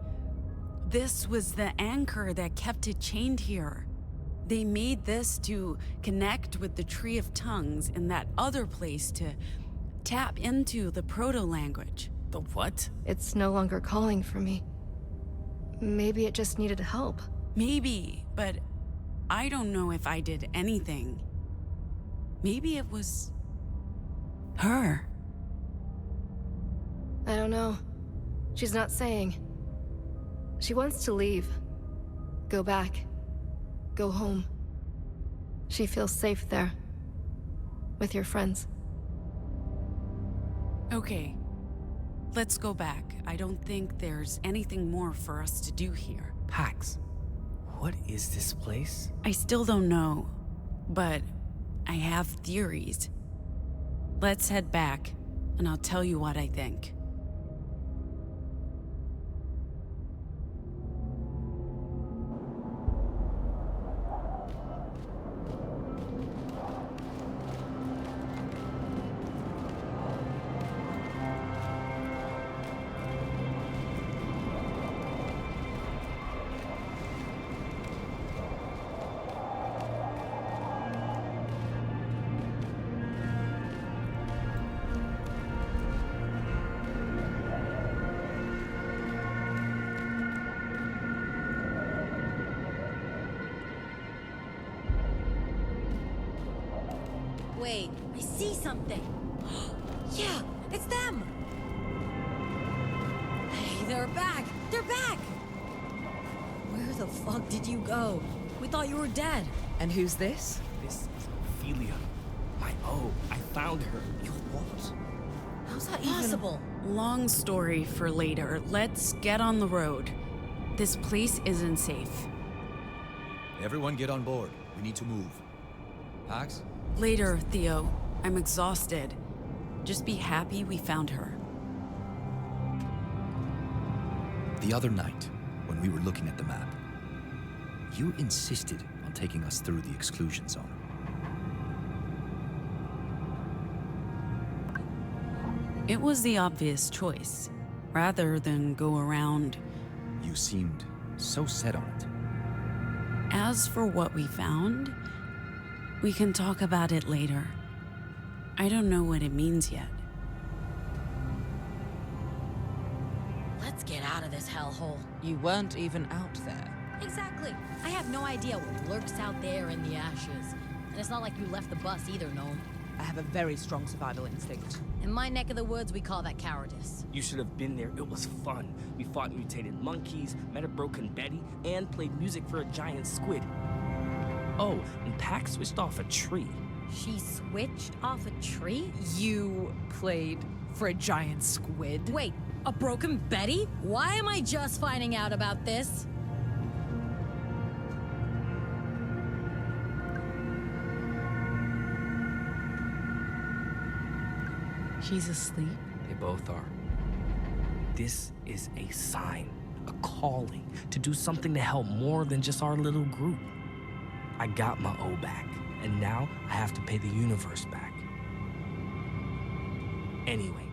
A: This was the anchor that kept it chained here. They made this to connect with the Tree of Tongues in that other place to tap into the proto-language.
E: The what?
N: It's no longer calling for me. Maybe it just needed help.
A: Maybe, but I don't know if I did anything. Maybe it was... her.
N: I don't know. She's not saying. She wants to leave. Go back. Go home. She feels safe there. With your friends.
A: Okay. Let's go back. I don't think there's anything more for us to do here.
E: Pax, What is this place?
A: I still don't know, but I have theories. Let's head back, and I'll tell you what I think.
D: Wait, I see something. Yeah, it's them. Hey, they're back. They're back. Where the fuck did you go? We thought you were dead.
C: And who's this?
E: This is Ophelia. My O. I found her.
C: Your what?
D: How's that possible?
A: Long story for later. Let's get on the road. This place isn't safe.
F: Everyone get on board. We need to move. Pax?
A: Later, Theo. I'm exhausted. Just be happy we found her.
F: The other night, when we were looking at the map, you insisted on taking us through the exclusion zone.
A: It was the obvious choice, rather than go around.
F: You seemed so set on it.
A: As for what we found, we can talk about it later. I don't know what it means yet.
D: Let's get out of this hellhole.
C: You weren't even out there.
D: Exactly. I have no idea what lurks out there in the ashes. And it's not like you left the bus either, Gnome.
C: I have a very strong survival instinct.
D: In my neck of the woods, we call that cowardice.
E: You should have been there. It was fun. We fought mutated monkeys, met a broken Betty, and played music for a giant squid. Oh, and Pax switched off a tree.
D: She switched off a tree?
C: You played for a giant squid?
D: Wait, a broken Betty? Why am I just finding out about this?
C: She's asleep?
E: They both are. This is a sign, a calling, to do something to help more than just our little group. I got my O back, and now I have to pay the universe back. Anyway,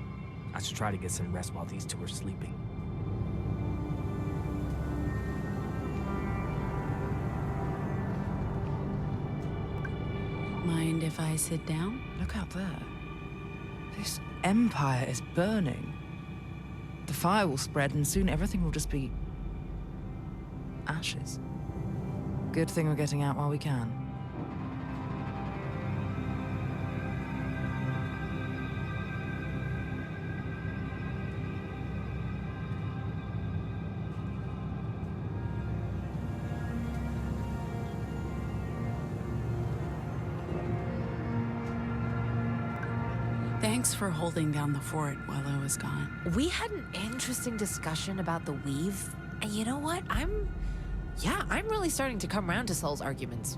E: I should try to get some rest while these two are sleeping.
A: Mind if I sit down?
C: Look out there. This empire is burning. The fire will spread and soon everything will just be ashes. Good thing we're getting out while we can.
A: Thanks for holding down the fort while I was gone.
H: We had an interesting discussion about the weave, and you know what? I'm really starting to come around to Soul's arguments.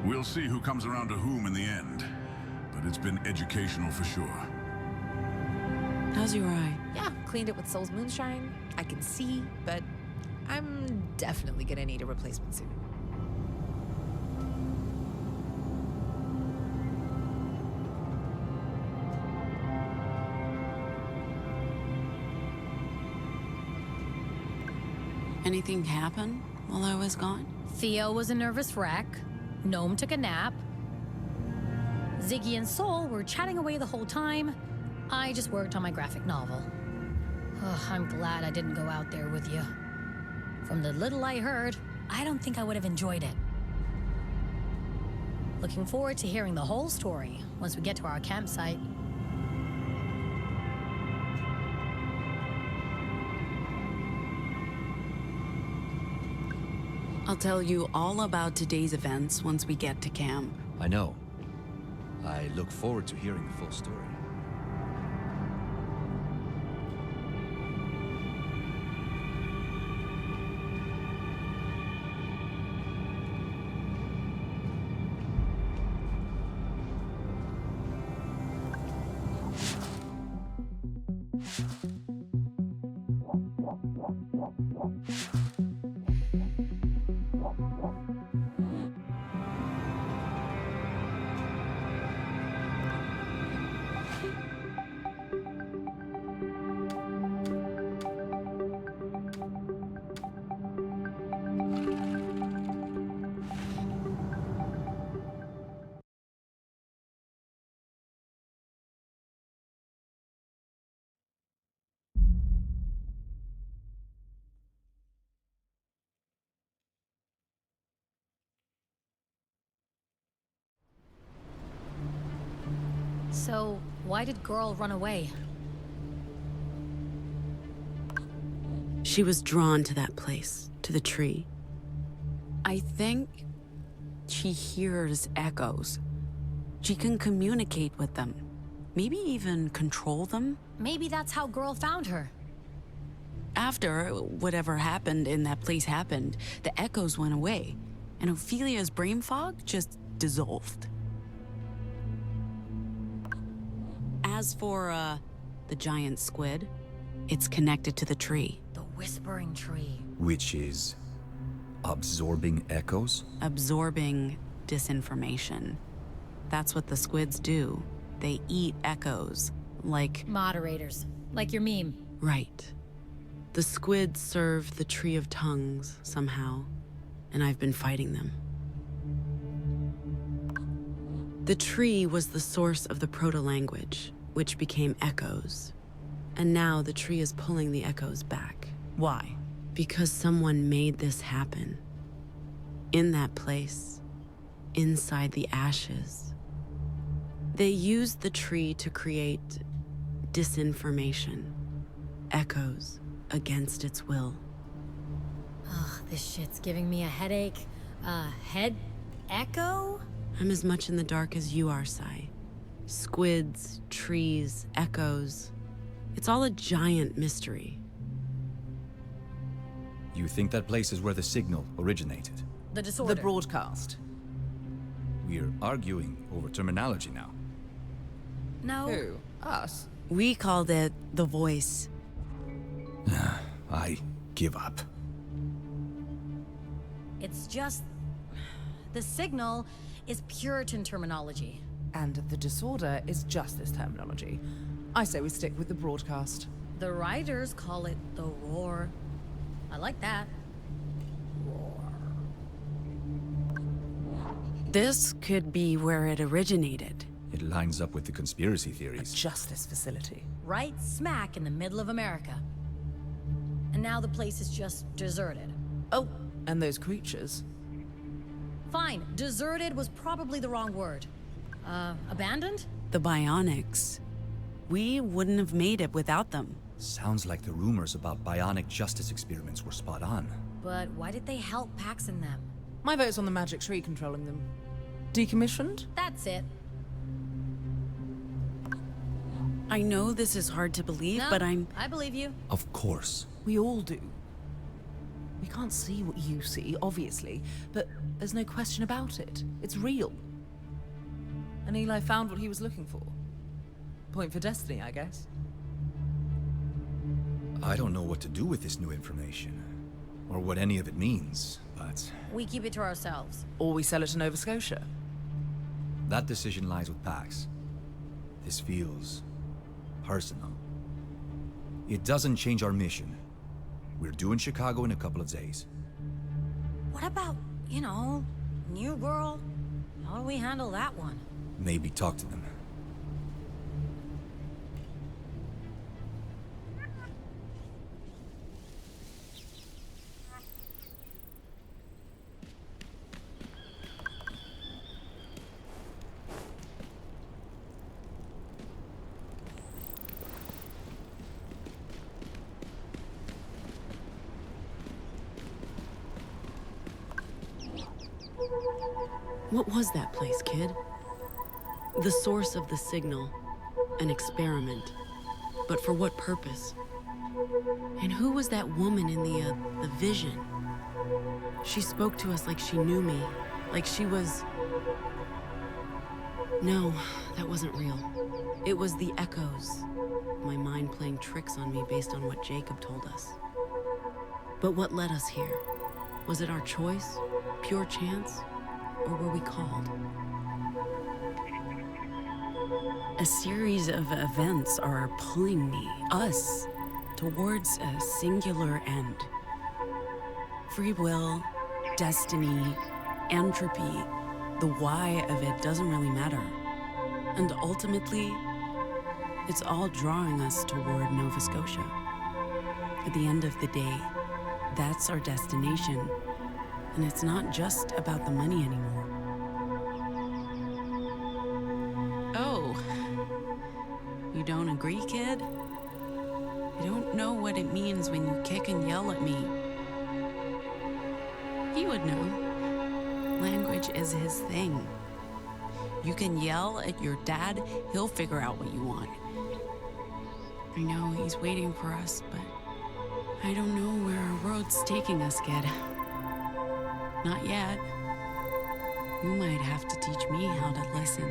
G: We'll see who comes around to whom in the end, but it's been educational for sure.
A: How's your eye?
H: Yeah, cleaned it with Soul's moonshine. I can see, but I'm definitely gonna need a replacement soon.
A: Anything happen while I was gone?
D: Theo was a nervous wreck. Gnome took a nap. Ziggy and Soul were chatting away the whole time. I just worked on my graphic novel. Ugh, I'm glad I didn't go out there with you. From the little I heard, I don't think I would have enjoyed it. Looking forward to hearing the whole story once we get to our campsite.
A: I'll tell you all about today's events once we get to camp.
F: I know. I look forward to hearing the full story.
D: So, why did girl run away?
A: She was drawn to that place, to the tree. I think she hears echoes. She can communicate with them. Maybe even control them.
D: Maybe that's how girl found her.
A: After whatever happened in that place happened, the echoes went away, and Ophelia's brain fog just dissolved. As for, the giant squid, it's connected to the tree.
D: The whispering tree.
F: Which is absorbing echoes?
A: Absorbing disinformation. That's what the squids do. They eat echoes, like...
D: Moderators. Like your meme.
A: Right. The squids serve the Tree of Tongues, somehow, and I've been fighting them. The tree was the source of the proto-language, which became echoes. And now the tree is pulling the echoes back. Why? Because someone made this happen. In that place, inside the ashes. They used the tree to create disinformation, echoes against its will.
D: Ugh, this shit's giving me a headache. Head echo?
A: I'm as much in the dark as you are, Sai. Squids, trees, echoes. It's all a giant mystery.
F: You think that place is where the signal originated?
D: The disorder.
C: The broadcast.
F: We're arguing over terminology now.
D: No.
C: Who? Us?
A: We called it the voice.
F: I give up.
D: It's just... The signal is Puritan terminology.
C: And the disorder is justice terminology. I say we stick with the broadcast.
D: The writers call it the roar. I like that. Roar.
A: This could be where it originated.
F: It lines up with the conspiracy theories.
C: A justice facility.
D: Right smack in the middle of America. And now the place is just deserted.
C: Oh, and those creatures.
D: Fine, deserted was probably the wrong word. Abandoned?
A: The bionics. We wouldn't have made it without them.
F: Sounds like the rumors about bionic justice experiments were spot on.
D: But why did they help Pax and them?
C: My vote's on the magic tree controlling them. Decommissioned?
D: That's it.
A: I know this is hard to believe,
D: No,
A: but
D: I believe you.
F: Of course.
C: We all do. We can't see what you see, obviously, but there's no question about it. It's real. And Eli found what he was looking for. Point for destiny, I guess.
F: I don't know what to do with this new information, or what any of it means, but...
D: We keep it to ourselves.
C: Or we sell it to Nova Scotia.
F: That decision lies with Pax. This feels... personal. It doesn't change our mission. We're due in Chicago in a couple of days.
D: What about, you know, New Girl? How do we handle that one?
F: Maybe talk to them.
A: What was that place, kid? The source of the signal. An experiment. But for what purpose? And who was that woman in the vision? She spoke to us like she knew me. Like she was... No, that wasn't real. It was the echoes. My mind playing tricks on me based on what Jacob told us. But what led us here? Was it our choice? Pure chance? Or were we called? A series of events are pulling me, us, towards a singular end. Free will, destiny, entropy, the why of it doesn't really matter. And ultimately, it's all drawing us toward Nova Scotia. At the end of the day, that's our destination. And it's not just about the money anymore. Oh, You don't agree, kid? I don't know what it means when you kick and yell at me. He would know. Language is his thing. You can yell at your dad, he'll figure out what you want. I know he's waiting for us, but I don't know where our road's taking us, kid. Not yet. You might have to teach me how to listen.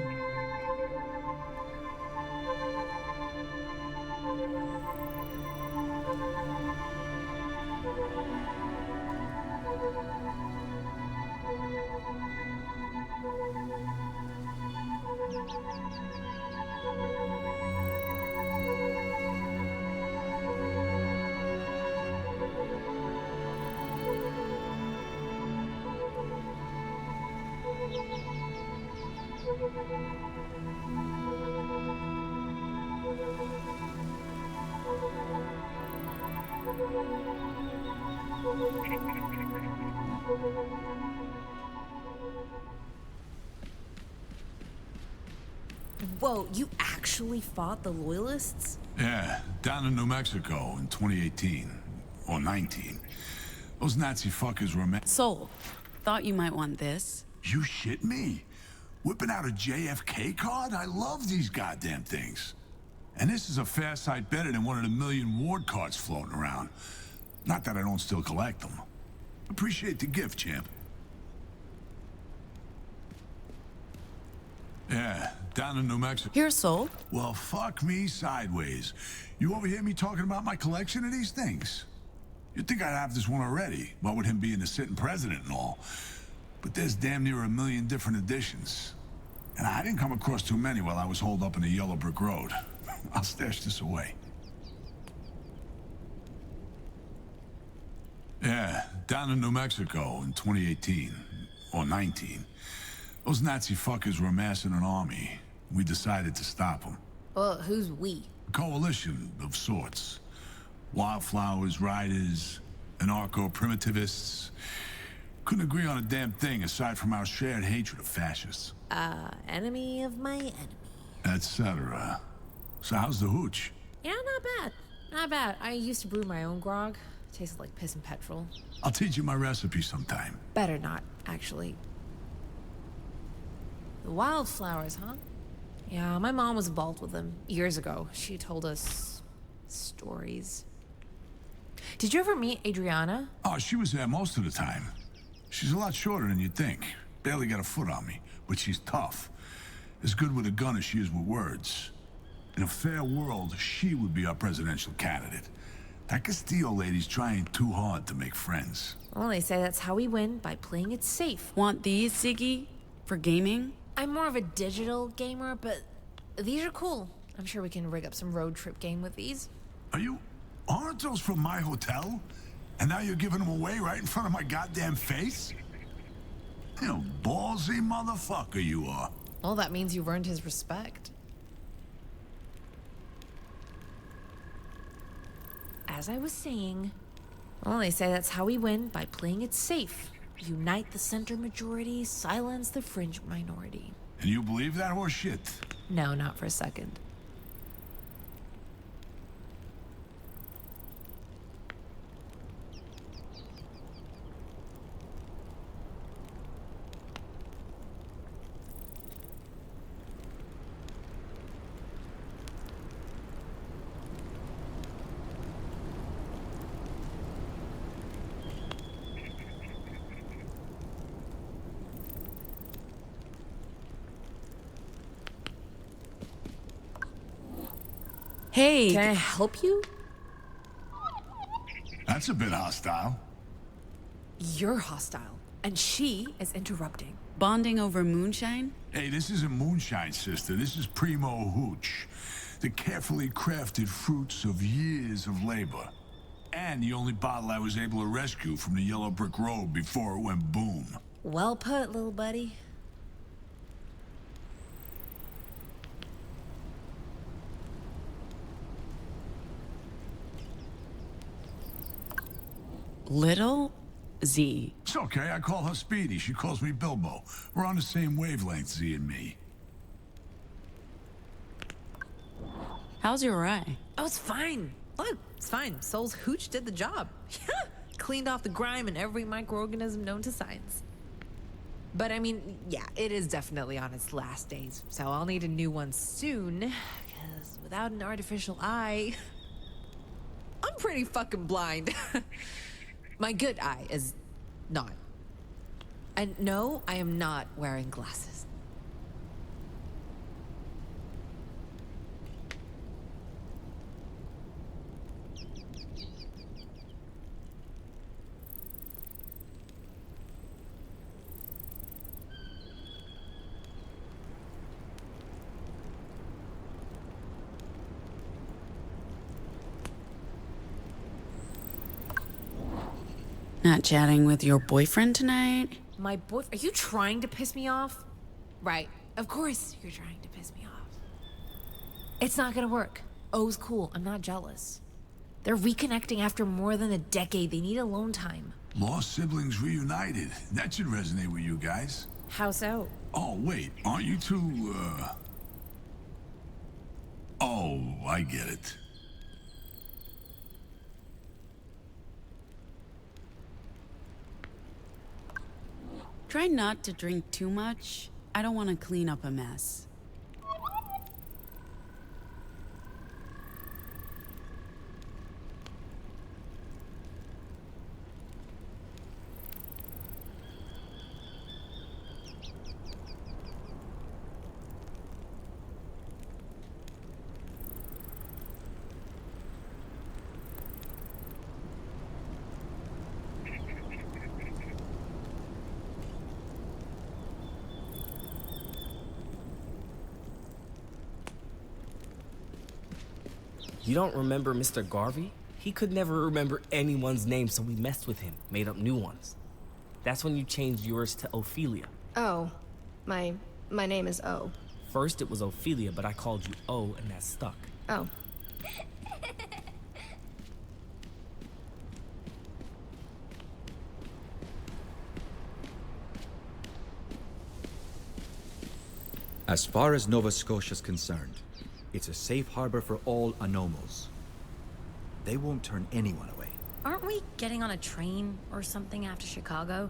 H: Whoa, you actually fought the Loyalists?
G: Yeah, down in New Mexico in 2018. Or 19. Those Nazi fuckers were
A: Soul, thought you might want this.
G: You shit me? Whipping out a JFK card? I love these goddamn things. And this is a fair sight better than one of the million Ward cards floating around. Not that I don't still collect them. Appreciate the gift, champ. Yeah, down in New Mexico.
A: Here, Soul.
G: Well, fuck me sideways. You overhear me talking about my collection of these things? You'd think I'd have this one already, what with him being the sitting president and all. But there's damn near a million different editions. And I didn't come across too many while I was holed up in the Yellow Brick Road. I'll stash this away. Yeah, down in New Mexico in 2018. Or 19. Those Nazi fuckers were amassing an army. We decided to stop them.
H: Well, who's we?
G: A coalition of sorts. Wildflowers, riders, anarcho-primitivists. Couldn't agree on a damn thing aside from our shared hatred of fascists.
H: Enemy of my enemy.
G: Etc. So how's the hooch?
H: Yeah, not bad. Not bad. I used to brew my own grog. Tasted like piss and petrol.
G: I'll teach you my recipe sometime.
H: Better not, actually. The wildflowers, huh? Yeah, my mom was involved with them years ago. She told us stories. Did you ever meet Adriana?
G: Oh, she was there most of the time. She's a lot shorter than you'd think. Barely got a foot on me, but she's tough. As good with a gun as she is with words. In a fair world, she would be our presidential candidate. That Castillo lady's trying too hard to make friends.
H: Well, they say that's how we win, by playing it safe.
A: Want these, Ziggy? For gaming?
H: I'm more of a digital gamer, but these are cool. I'm sure we can rig up some road trip game with these.
G: Aren't those from my hotel? And now you're giving them away right in front of my goddamn face? You know, ballsy motherfucker you are.
H: Well, that means you've earned his respect. As I was saying, well, they say that's how we win, by playing it safe. Unite the center majority, silence the fringe minority.
G: And you believe that horse shit?
H: No, not for a second.
A: Hey!
H: Can I help you?
G: That's a bit hostile.
H: You're hostile, and she is interrupting.
A: Bonding over moonshine?
G: Hey, this isn't moonshine, sister. This is primo hooch. The carefully crafted fruits of years of labor. And the only bottle I was able to rescue from the Yellow Brick Road before it went boom.
H: Well put, little buddy.
A: Little Z.
G: It's okay, I call her Speedy. She calls me Bilbo. We're on the same wavelength, Z and me.
A: How's your eye?
H: Oh, it's fine. Look, it's fine. Soul's hooch did the job. Cleaned off the grime and every microorganism known to science. But I mean, yeah, it is definitely on its last days, so I'll need a new one soon, because without an artificial eye, I'm pretty fucking blind. My good eye is not. And no, I am not wearing glasses.
A: Not chatting with your boyfriend tonight?
H: My boyfriend? Are you trying to piss me off? Right. Of course you're trying to piss me off. It's not gonna work. O's cool. I'm not jealous. They're reconnecting after more than a decade. They need alone time.
G: Lost siblings reunited. That should resonate with you guys.
H: How so?
G: Oh, wait. Aren't you two, Oh, I get it.
A: Try not to drink too much. I don't want to clean up a mess.
E: You don't remember Mr. Garvey? He could never remember anyone's name, so we messed with him, made up new ones. That's when you changed yours to Ophelia.
N: Oh, my name is O.
E: First it was Ophelia, but I called you O, and that stuck.
N: Oh.
F: As far as Nova Scotia's concerned, it's a safe harbor for all anomos. They won't turn anyone away.
D: Aren't we getting on a train or something after Chicago?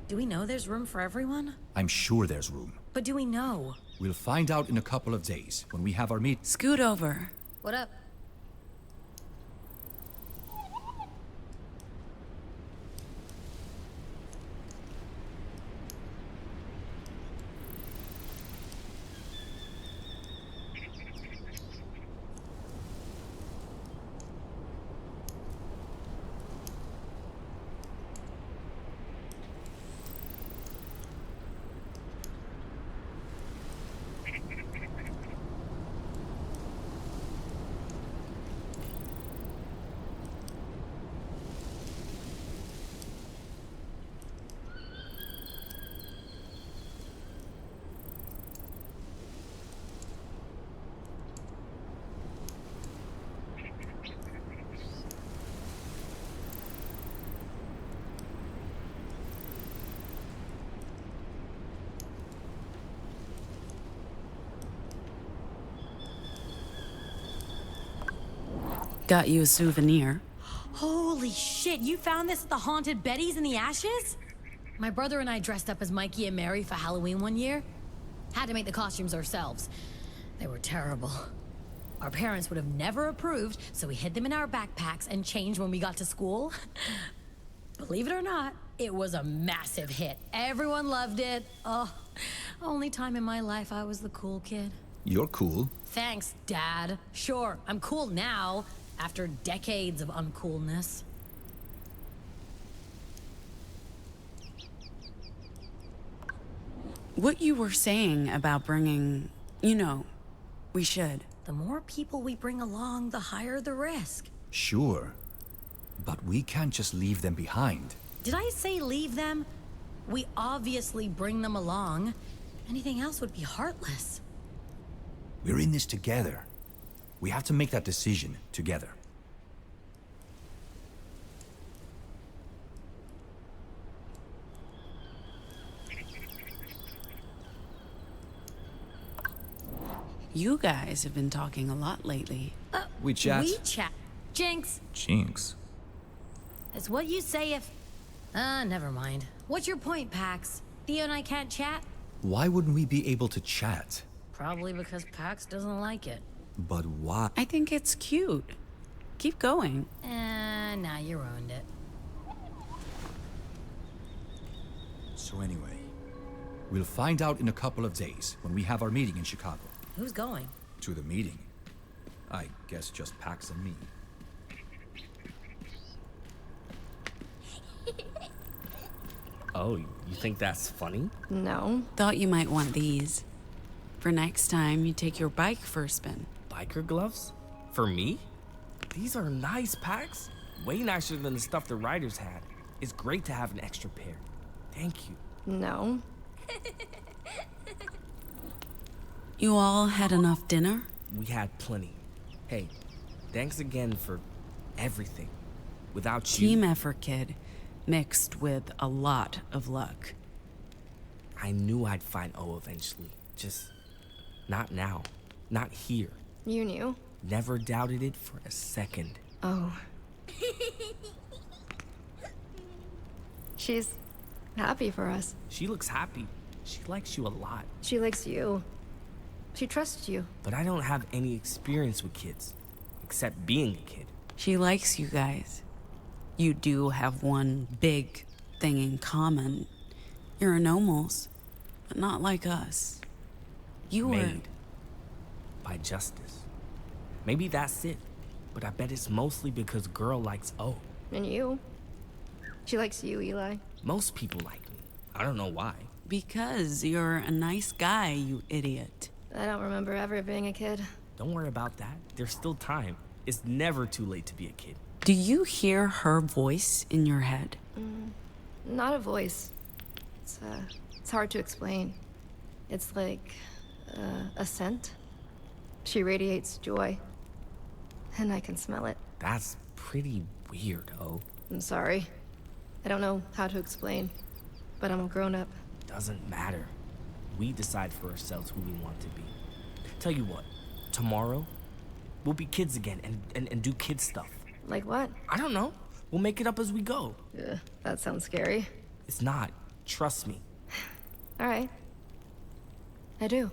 D: Do we know there's room for everyone?
F: I'm sure there's room.
D: But do we know?
F: We'll find out in a couple of days when we have our meet.
A: Scoot over.
D: What up?
A: Got you a souvenir.
D: Holy shit, you found this at the haunted Betty's in the Ashes? My brother and I dressed up as Mikey and Mary for Halloween one year. Had to make the costumes ourselves. They were terrible. Our parents would have never approved, so we hid them in our backpacks and changed when we got to school. Believe it or not, it was a massive hit. Everyone loved it. Oh, only time in my life I was the cool kid.
F: You're cool.
D: Thanks, Dad. Sure, I'm cool now, after decades of uncoolness.
A: What you were saying about bringing, we should.
D: The more people we bring along, the higher the risk.
F: Sure. But we can't just leave them behind.
D: Did I say leave them? We obviously bring them along. Anything else would be heartless.
F: We're in this together. We have to make that decision together.
A: You guys have been talking a lot lately.
F: We chat.
D: We chat. Jinx.
S: Jinx.
D: It's what you say if... never mind. What's your point, Pax? Theo and I can't chat?
F: Why wouldn't we be able to chat?
D: Probably because Pax doesn't like it.
F: But why?
A: I think it's cute. Keep going.
D: Nah, you ruined it.
F: So anyway, we'll find out in a couple of days when we have our meeting in Chicago.
D: Who's going?
F: To the meeting? I guess just Pax and me.
E: Oh, you think that's funny?
N: No.
A: Thought you might want these. For next time, you take your bike for a spin.
E: Biker gloves? For me? These are nice, Pax. Way nicer than the stuff the riders had. It's great to have an extra pair. Thank you.
N: No.
A: You all had enough dinner?
E: We had plenty. Hey, thanks again for everything. Without you...
A: Team effort, kid. Mixed with a lot of luck.
E: I knew I'd find O eventually. Just not now. Not here.
N: You knew?
E: Never doubted it for a second.
N: Oh. She's happy for us.
E: She looks happy. She likes you a lot.
N: She likes you. She trusts you.
E: But I don't have any experience with kids. Except being a kid.
A: She likes you guys. You do have one big thing in common. You're anomals, but not like us. You were...
E: Made by justice. Maybe that's it. But I bet it's mostly because girl likes O.
N: And you. She likes you, Eli.
E: Most people like me. I don't know why.
A: Because you're a nice guy, you idiot.
N: I don't remember ever being a kid.
E: Don't worry about that. There's still time. It's never too late to be a kid.
A: Do you hear her voice in your head?
N: Not a voice. It's hard to explain. It's like a scent. She radiates joy. And I can smell it.
E: That's pretty weird, O.
N: I'm sorry. I don't know how to explain. But I'm a grown-up.
E: Doesn't matter. We decide for ourselves who we want to be. Tell you what, tomorrow, we'll be kids again and do kid stuff.
N: Like what?
E: I don't know. We'll make it up as we go.
N: That sounds scary.
E: It's not. Trust me.
N: All right. I do.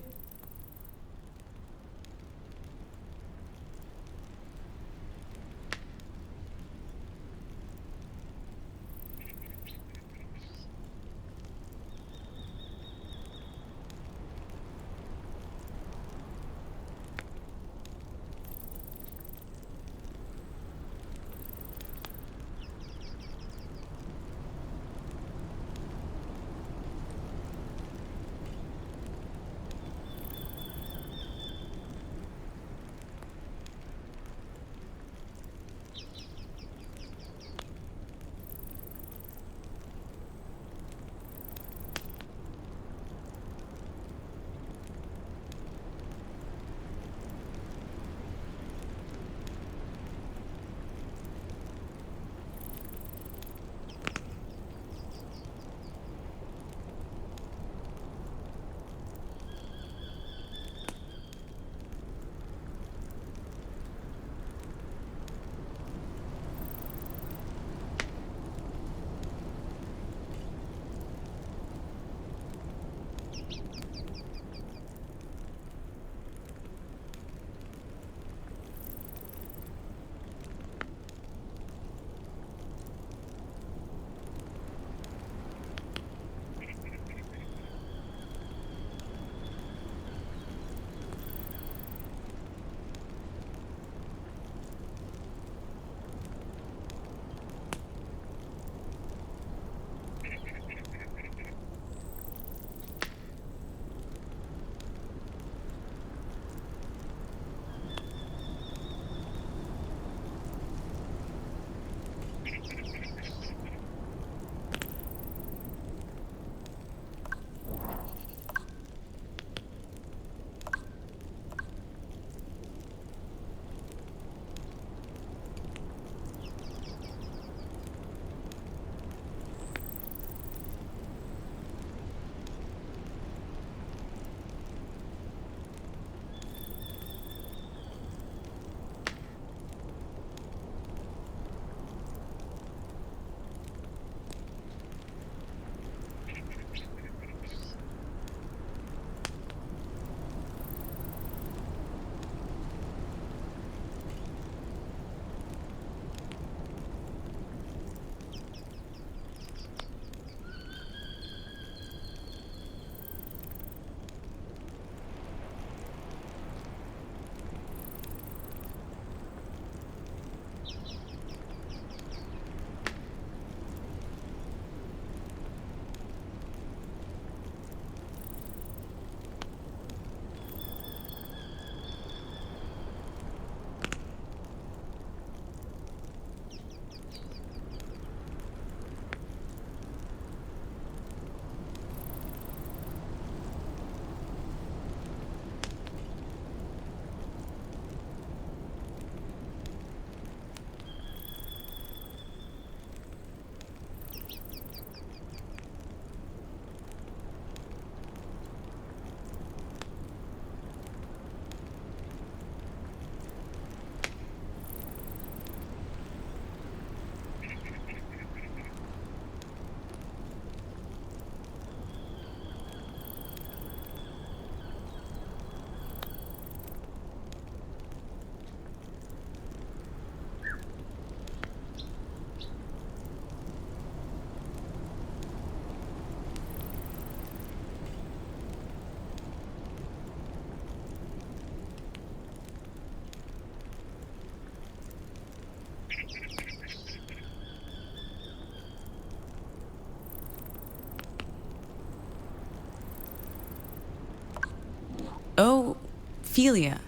A: Oh, Philia,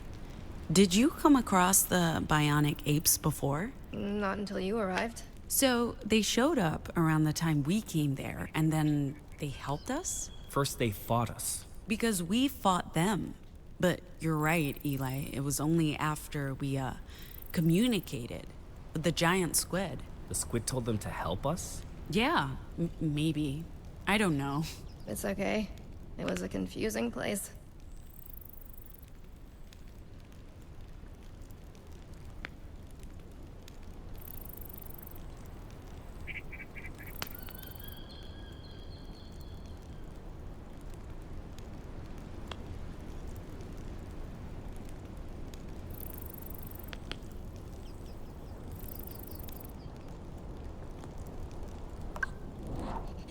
A: did you come across the bionic apes before?
N: Not until you arrived.
A: So they showed up around the time we came there, and then they helped us?
E: First, they fought us.
A: Because we fought them. But you're right, Eli. It was only after we, communicated with the giant squid.
E: The squid told them to help us?
A: Yeah, maybe. I don't know.
N: It's okay. It was a confusing place.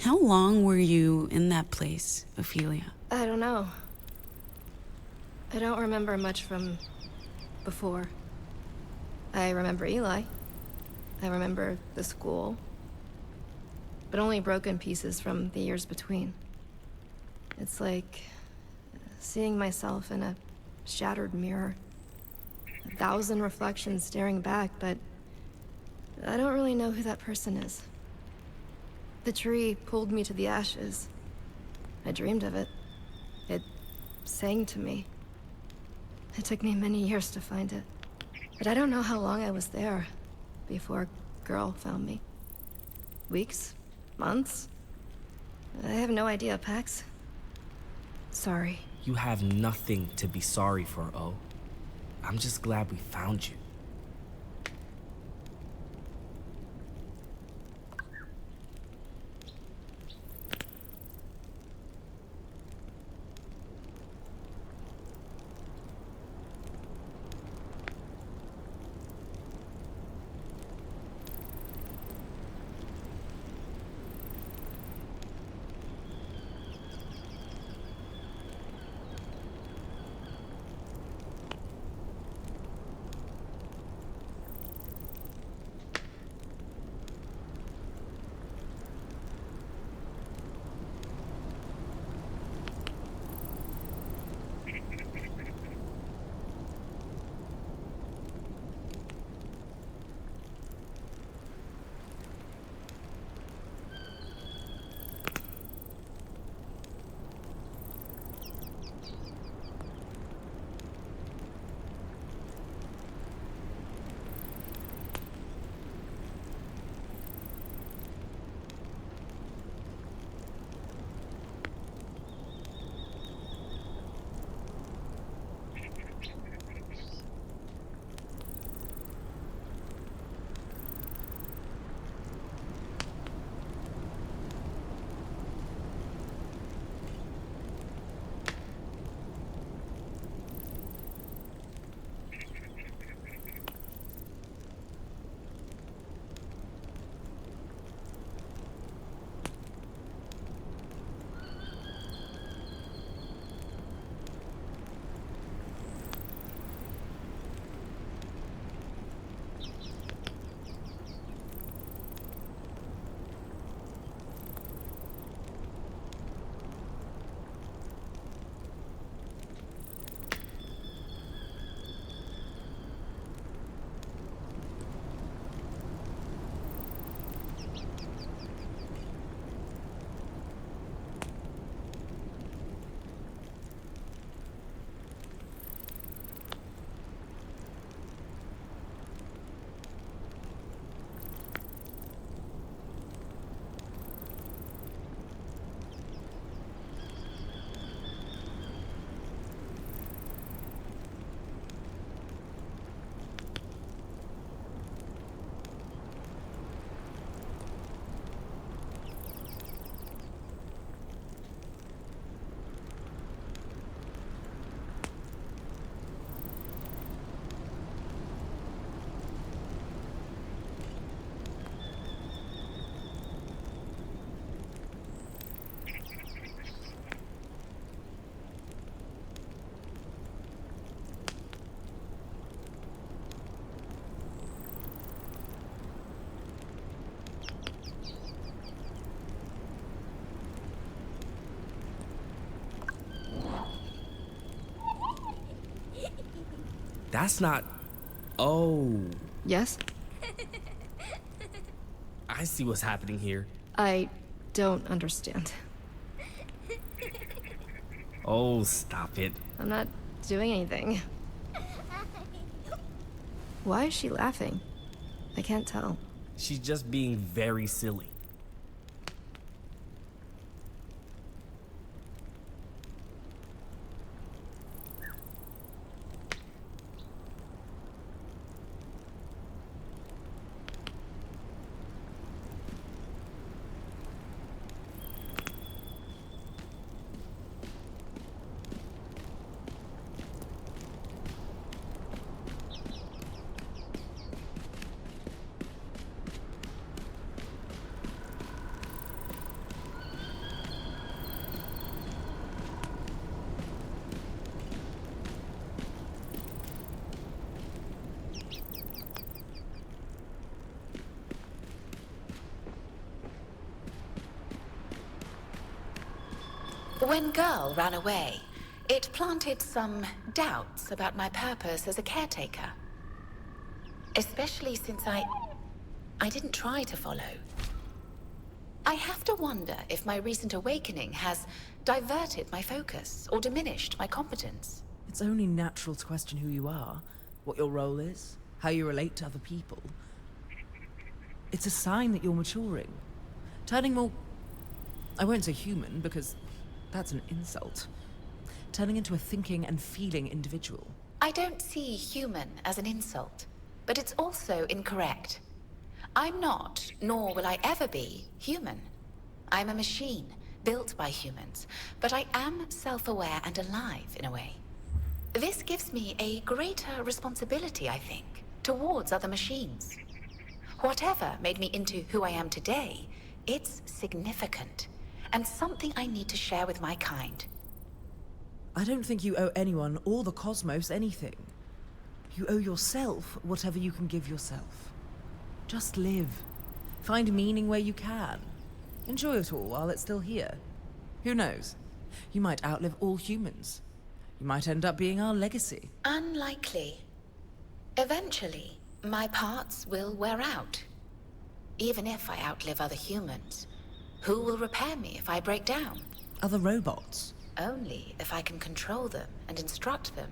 A: How long were you in that place, Ophelia?
N: I don't know. I don't remember much from before. I remember Eli. I remember the school. But only broken pieces from the years between. It's like seeing myself in a shattered mirror. 1,000 reflections staring back, but I don't really know who that person is. The tree pulled me to the ashes. I dreamed of it. It sang to me. It took me many years to find it. But I don't know how long I was there before a girl found me. Weeks? Months? I have no idea, Pax. Sorry.
E: You have nothing to be sorry for, O. I'm just glad we found you. That's not... Oh,
N: Yes?
E: I see what's happening here.
N: I don't understand.
E: Oh, stop it.
N: I'm not doing anything. Why is she laughing? I can't tell.
E: She's just being very silly.
B: When Girl ran away, it planted some doubts about my purpose as a caretaker. Especially since I didn't try to follow. I have to wonder if my recent awakening has diverted my focus or diminished my competence.
C: It's only natural to question who you are, what your role is, how you relate to other people. It's a sign that you're maturing. Turning more... I won't say human, because that's an insult. Turning into a thinking and feeling individual.
B: I don't see human as an insult, but it's also incorrect. I'm not, nor will I ever be, human. I'm a machine, built by humans, but I am self-aware and alive in a way. This gives me a greater responsibility, I think, towards other machines. Whatever made me into who I am today, it's significant, and something I need to share with my kind.
C: I don't think you owe anyone or the cosmos anything. You owe yourself whatever you can give yourself. Just live. Find meaning where you can. Enjoy it all while it's still here. Who knows? You might outlive all humans. You might end up being our legacy.
B: Unlikely. Eventually, my parts will wear out. Even if I outlive other humans. Who will repair me if I break down?
C: Other robots.
B: Only if I can control them and instruct them.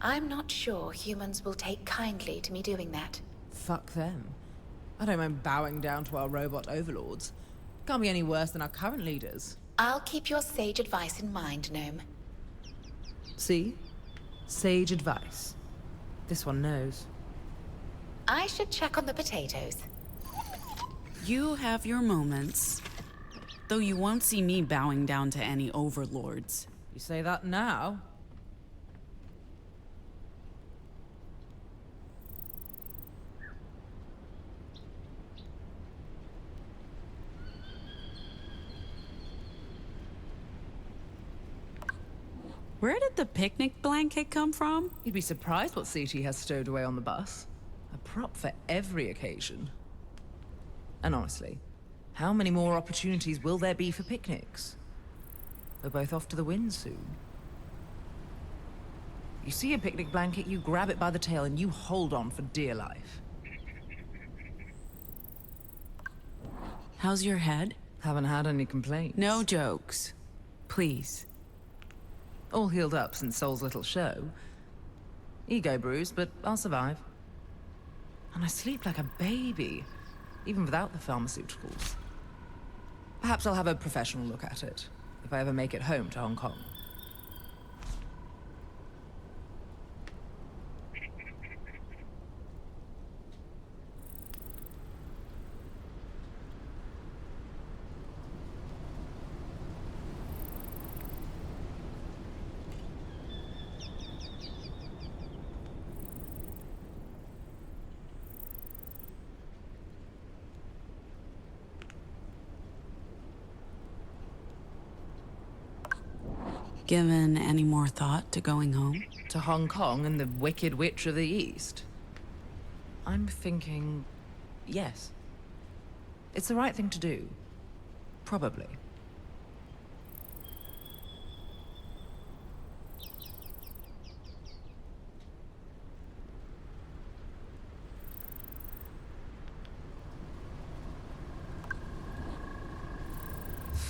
B: I'm not sure humans will take kindly to me doing that.
C: Fuck them. I don't mind bowing down to our robot overlords. Can't be any worse than our current leaders.
B: I'll keep your sage advice in mind, Gnome.
C: See? Sage advice. This one knows.
B: I should check on the potatoes.
A: You have your moments. Though you won't see me bowing down to any overlords.
C: You say that now?
A: Where did the picnic blanket come from?
C: You'd be surprised what CT has stowed away on the bus. A prop for every occasion. And honestly, how many more opportunities will there be for picnics? We're both off to the wind soon. You see a picnic blanket, you grab it by the tail and you hold on for dear life.
A: How's your head?
C: Haven't had any complaints.
A: No jokes. Please.
C: All healed up since Soul's little show. Ego bruised, but I'll survive. And I sleep like a baby, even without the pharmaceuticals. Perhaps I'll have a professional look at it, if I ever make it home to Hong Kong.
A: Given any more thought to going home?
C: To Hong Kong and the Wicked Witch of the East? I'm thinking... yes. It's the right thing to do. Probably.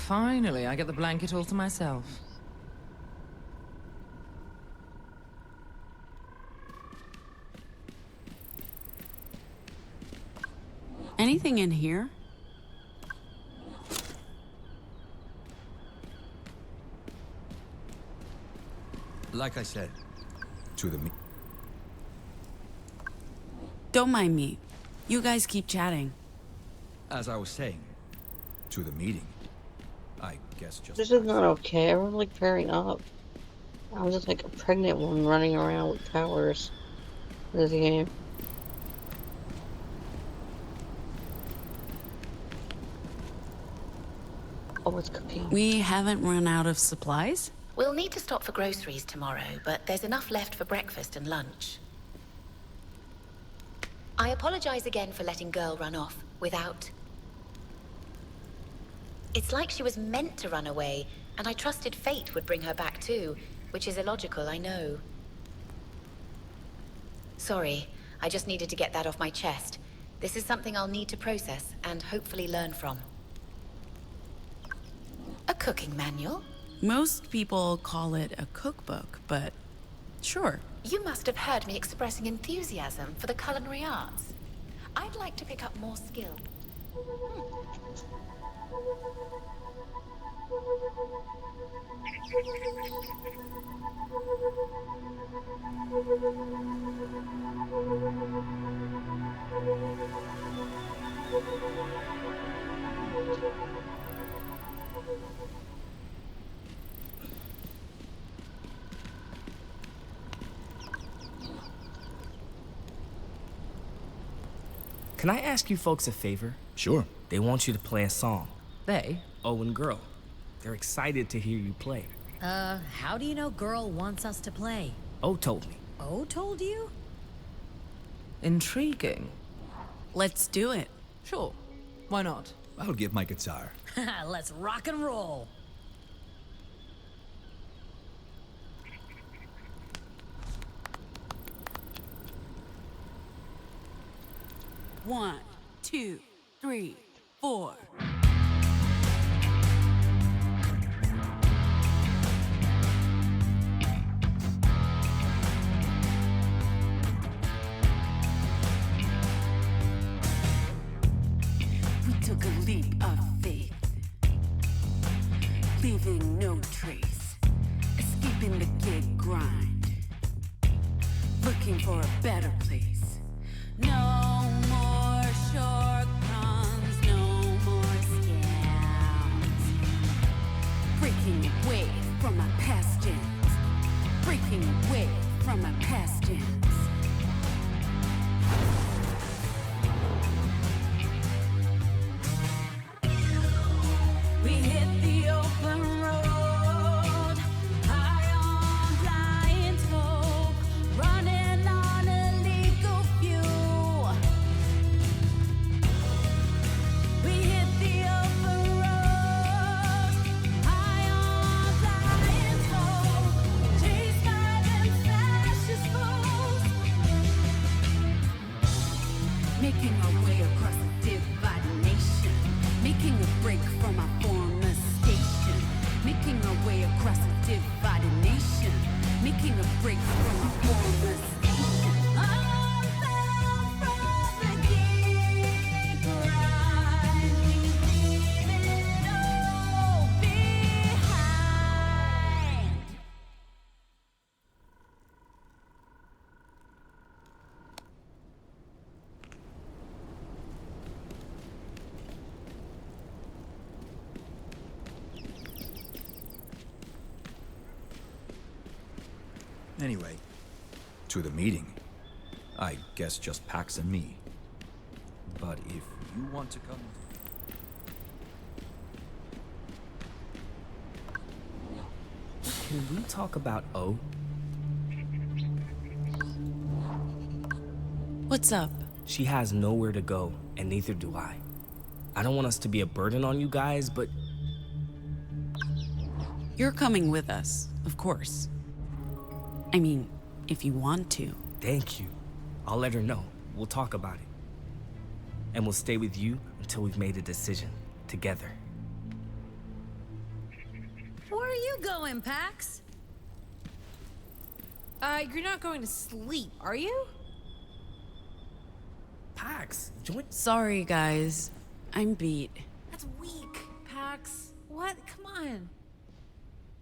C: Finally, I get the blanket all to myself.
A: Anything in here?
F: Like I said, to the
A: Don't mind me. You guys keep chatting.
F: As I was saying, to the meeting. I guess just.
M: This is not okay. Everyone's like pairing up. I'm just like a pregnant one running around with powers in this game. Oh, it's cooking.
A: We haven't run out of supplies?
B: We'll need to stop for groceries tomorrow, but there's enough left for breakfast and lunch. I apologize again for letting Girl run off without... It's like she was meant to run away, and I trusted fate would bring her back too, which is illogical, I know. Sorry, I just needed to get that off my chest. This is something I'll need to process and hopefully learn from. A cooking manual?
A: Most people call it a cookbook, but sure.
B: You must have heard me expressing enthusiasm for the culinary arts. I'd like to pick up more skill.
E: Can I ask you folks a favor?
F: Sure.
E: They want you to play a song.
C: They?
E: Oh, and Girl. They're excited to hear you play.
D: How do you know Girl wants us to play?
E: Oh told me.
D: Oh told you?
C: Intriguing.
A: Let's do it.
C: Sure. Why not?
F: I'll give my guitar.
D: Let's rock and roll.
A: One, two, three, four. We took a leap of faith, leaving no trace, escaping the gig grind, looking for a better place. No more shortcuts, no more scams. Breaking away from my past ends, breaking away from my past ends. We hit the open road, high on blind hope, running on illegal fuel. We hit the open road, high on blind hope, chased by them fascist fools. Making our way across a divided nation, making a break from our former station, making our way across a divided nation, making a break from our former station. Unbound from the gig grind, we leave it all behind.
F: Anyway, to the meeting. I guess just Pax and me. But if you want to come...
E: Can we talk about O?
A: What's up?
E: She has nowhere to go, and neither do I. I don't want us to be a burden on you guys, but
A: You're coming with us, of course. I mean, if you want to.
E: thank you. I'll let her know. We'll talk about it. And we'll stay with you until we've made a decision. Together.
D: time, Pax.
H: You're not going to sleep, are you?
E: Pax, join.
A: Sorry, guys. I'm beat.
H: That's weak, Pax. What? Come on.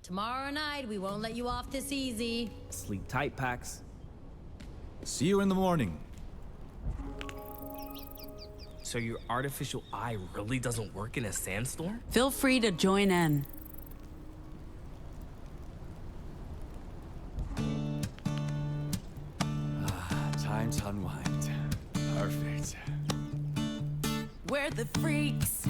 D: Tomorrow night, we won't let you off this easy.
E: Sleep tight, Pax.
F: See you in the morning.
E: So your artificial eye really doesn't work in a sandstorm?
A: Feel free to join in.
F: Time to unwind. Perfect.
A: We're the freaks.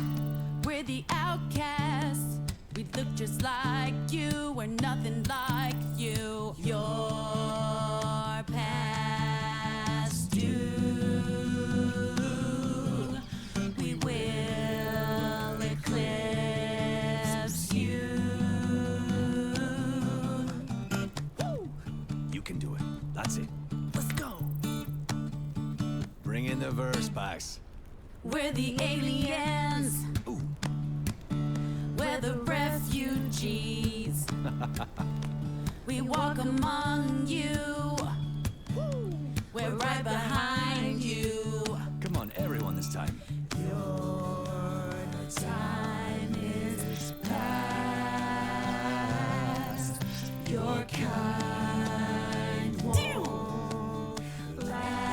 A: We're the outcasts. We look just like you. We're nothing like you. Your past due. We will eclipse you.
F: You can do it. That's it. Let's go. Bring in the verse, Pax.
A: We're the aliens.
F: Ooh.
A: We're the refugees. We walk among you. We're right behind you.
F: Come on, everyone this time.
A: Your time is past. Your kind won't last.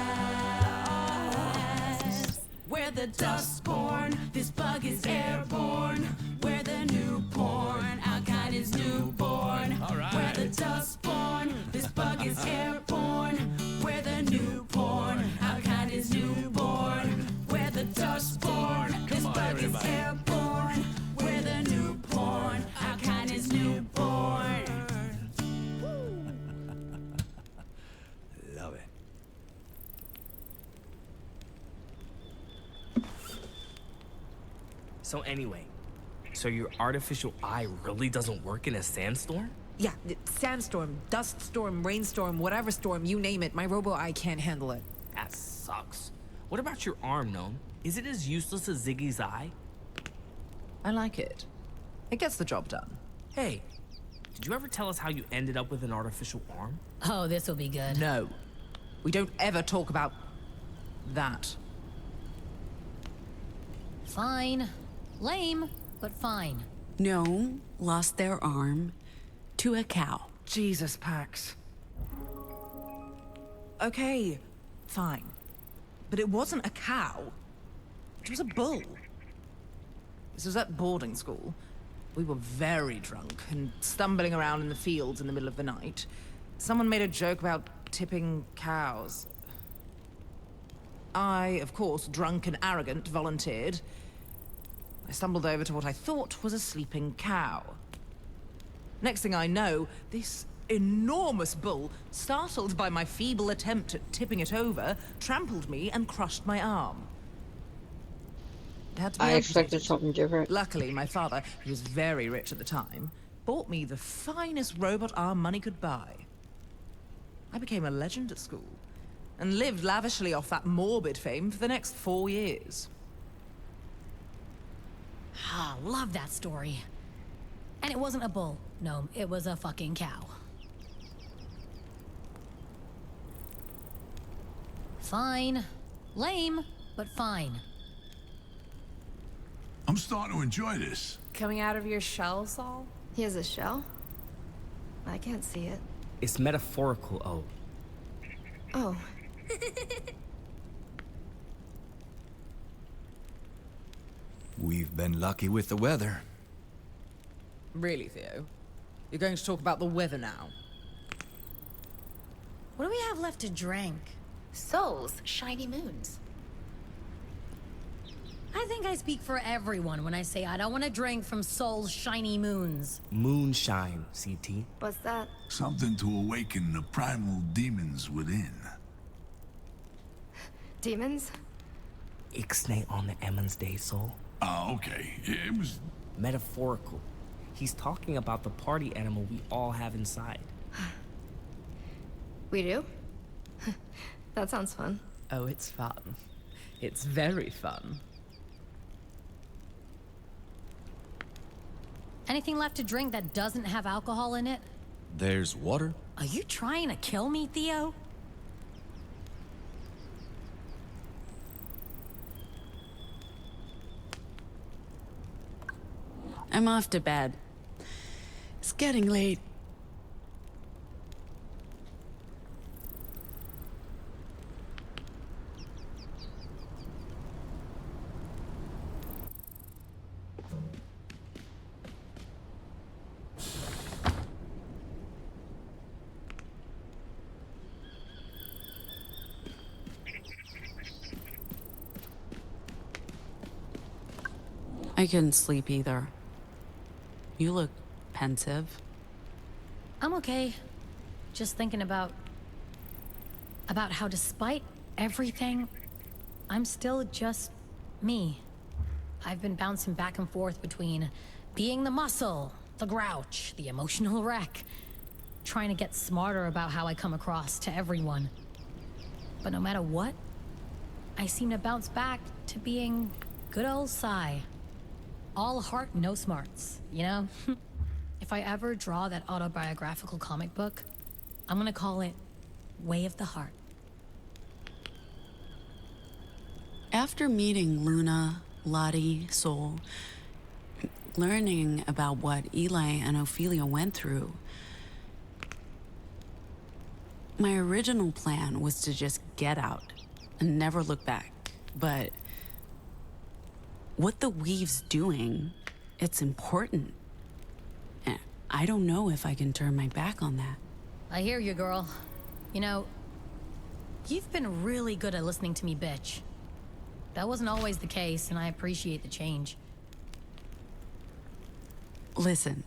A: We're the Dustborn. This bug is airborne. We're the newborn. Our kind is newborn.
F: All right.
A: We're the Dustborn. This bug is airborne. We're the newborn. Our kind is newborn. We're the Dustborn. This
F: on,
A: bug
F: everybody.
A: is airborne. We're the newborn. Our kind is newborn.
F: Love it.
E: So anyway, so your artificial eye really doesn't work in a sandstorm?
H: Yeah, sandstorm, dust storm, rainstorm, whatever storm, you name it. My robo-eye can't handle it.
E: That sucks. What about your arm, Gnome? Is it as useless as Ziggy's eye?
C: I like it. It gets the job done.
E: Hey, did you ever tell us how you ended up with an artificial arm?
D: Oh, this will be good.
C: No. We don't ever talk about that.
D: Fine. Lame, but fine.
A: Gnome lost their arm to a cow.
C: Jesus, Pax. Okay, fine. But it wasn't a cow. It was a bull. This was at boarding school. We were very drunk and stumbling around in the fields in the middle of the night. Someone made a joke about tipping cows. I, of course, drunk and arrogant, volunteered. I stumbled over to what I thought was a sleeping cow. Next thing I know, this enormous bull, startled by my feeble attempt at tipping it over, trampled me and crushed my arm. It had to be
M: I expected
C: amputated.
M: something different.
C: Luckily, my father, who was very rich at the time, bought me the finest robot arm money could buy. I became a legend at school, and lived lavishly off that morbid fame for the next 4 years.
D: Ah, love that story. And it wasn't a bull. No, it was a fucking cow. Fine. Lame, but fine.
G: I'm starting to enjoy this.
H: Coming out of your shell, Saul?
N: He has a shell? I can't see it.
E: It's metaphorical, oh.
N: Oh.
F: We've been lucky with the weather.
C: Really, Theo? You're going to talk about the weather now?
D: What do we have left to drink?
B: Soul's shiny moons.
D: I think I speak for everyone when I say I don't want to drink from Soul's shiny moons.
E: Moonshine, CT.
N: What's that?
G: Something to awaken the primal demons within.
N: Demons?
E: Ixnay on the Emmons Day, Soul.
G: Oh, okay. It was...
E: Metaphorical. He's talking about the party animal we all have inside.
N: We do? That sounds fun.
C: Oh, it's fun. It's very fun.
D: Anything left to drink that doesn't have alcohol in it?
F: There's water?
D: Are you trying to kill me, Theo?
A: I'm off to bed. It's getting late. I couldn't sleep either. You look pensive.
D: I'm okay. Just thinking about how despite everything, I'm still just me. I've been bouncing back and forth between being the muscle, the grouch, the emotional wreck, trying to get smarter about how I come across to everyone. But no matter what, I seem to bounce back to being good old Sai. All heart, no smarts, you know? If I ever draw that autobiographical comic book, I'm gonna call it Way of the Heart.
A: After meeting Luna, Lottie, Soul, learning about what Eli and Ophelia went through, my original plan was to just get out and never look back. But what the Weave's doing, it's important. And I don't know if I can turn my back on that.
D: I hear you, girl. You know, you've been really good at listening to me, bitch. That wasn't always the case, and I appreciate the change.
A: Listen,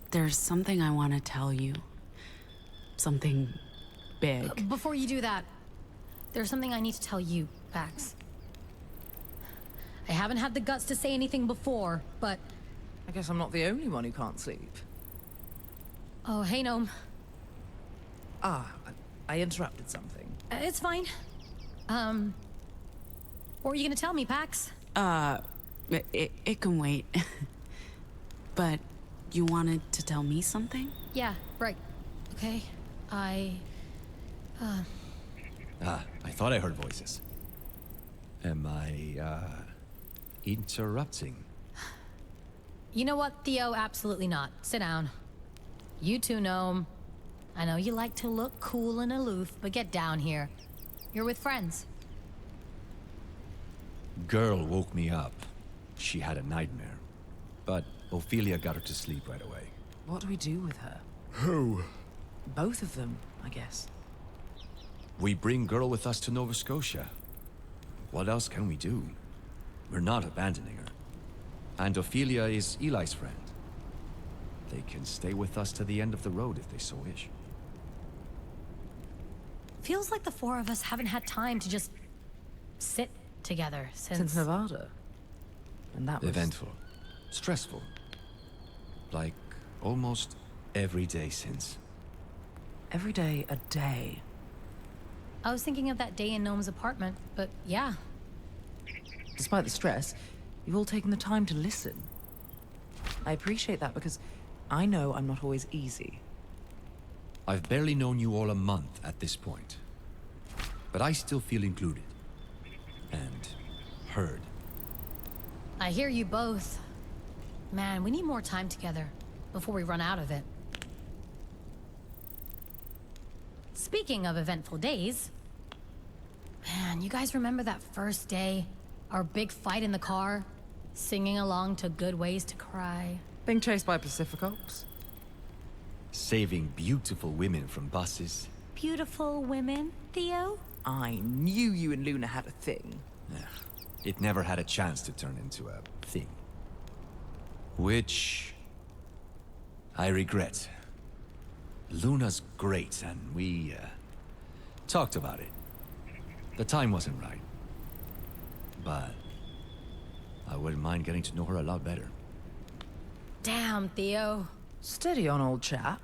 A: there's something I want to tell you. Something big.
D: Before you do that, there's something I need to tell you, Pax. I haven't had the guts to say anything before, but...
C: I guess I'm not the only one who can't sleep.
D: Oh, hey, Gnome.
C: I interrupted something.
D: It's fine. What were you gonna tell me, Pax?
A: It can wait. But you wanted to tell me something?
D: Yeah, right. Okay.
F: I thought I heard voices. Am I, interrupting?
D: You know what, Theo? Absolutely not. Sit down. You too, Gnome. I know you like to look cool and aloof, but get down here. You're with friends.
F: Girl woke me up. She had a nightmare. But Ophelia got her to sleep right away.
C: What do we do with her?
F: Who?
C: Both of them, I guess.
F: We bring Girl with us to Nova Scotia. What else can we do? We're not abandoning her. And Ophelia is Eli's friend. They can stay with us to the end of the road if they so wish.
D: Feels like the four of us haven't had time to just sit together
C: Since Nevada. And that was...
F: Eventful. Stressful. Like, almost every day since.
C: Every day a day.
D: I was thinking of that day in Gnome's apartment, but yeah.
C: Despite the stress, you've all taken the time to listen. I appreciate that because I know I'm not always easy.
F: I've barely known you all a month at this point. But I still feel included. And heard.
D: I hear you both. Man, we need more time together before we run out of it. Speaking of eventful days, man, you guys remember that first day? Our big fight in the car? Singing along to Good Ways to Cry?
C: Being chased by Pacific Ops?
F: Saving beautiful women from buses.
D: Beautiful women, Theo?
C: I knew you and Luna had a thing.
F: It never had a chance to turn into a thing. Which... I regret. Luna's great, and we, talked about it. The time wasn't right. But... I wouldn't mind getting to know her a lot better.
D: Damn, Theo.
C: Steady on, old chap.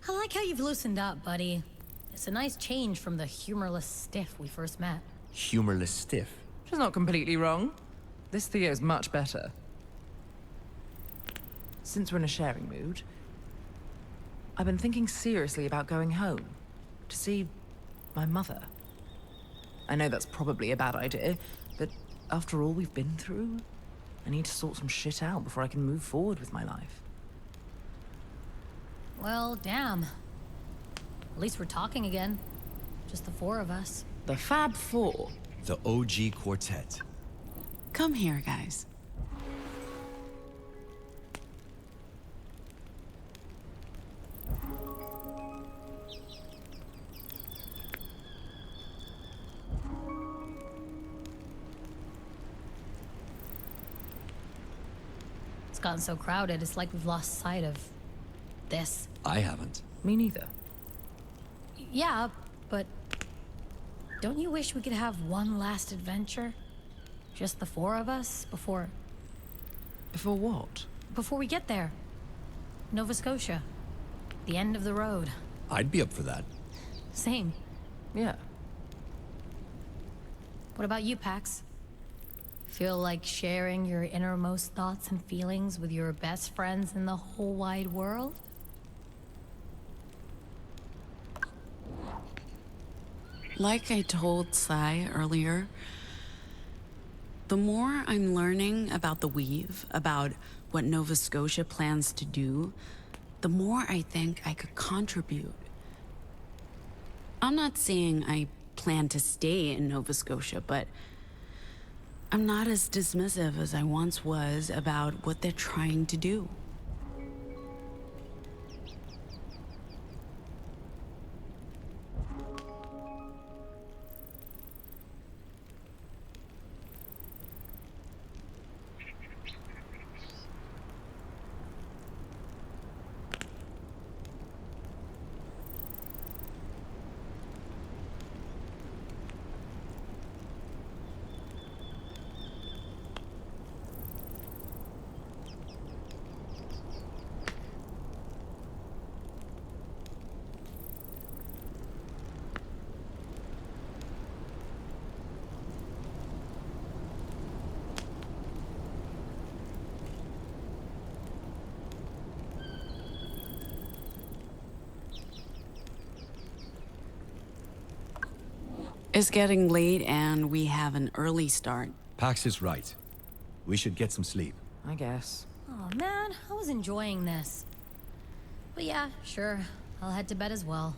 D: I like how you've loosened up, buddy. It's a nice change from the humorless stiff we first met.
F: Humorless stiff?
C: She's not completely wrong. This Theo's much better. since we're in a sharing mood, I've been thinking seriously about going home to see my mother. I know that's probably a bad idea, but after all we've been through, I need to sort some shit out before I can move forward with my life.
D: Well, damn. At least we're talking again. Just the four of us.
C: The Fab Four.
F: The OG Quartet.
A: Come here, guys.
D: It's gotten so crowded, it's like we've lost sight of this.
F: I haven't.
C: Me neither.
D: Yeah, but don't you wish we could have one last adventure? Just the four of us before...
C: For what?
D: Before we get there. Nova Scotia. The end of the road.
F: I'd be up for that.
D: Same.
C: Yeah.
D: What about you, Pax? Feel like sharing your innermost thoughts and feelings with your best friends in the whole wide world?
A: Like I told Sai earlier, the more I'm learning about the Weave, about what Nova Scotia plans to do, the more I think I could contribute. I'm not saying I plan to stay in Nova Scotia, but I'm not as dismissive as I once was about what they're trying to do. It's getting late and we have an early start.
F: Pax is right. We should get some sleep.
C: I guess.
D: Oh man, I was enjoying this. But yeah, sure. I'll head to bed as well.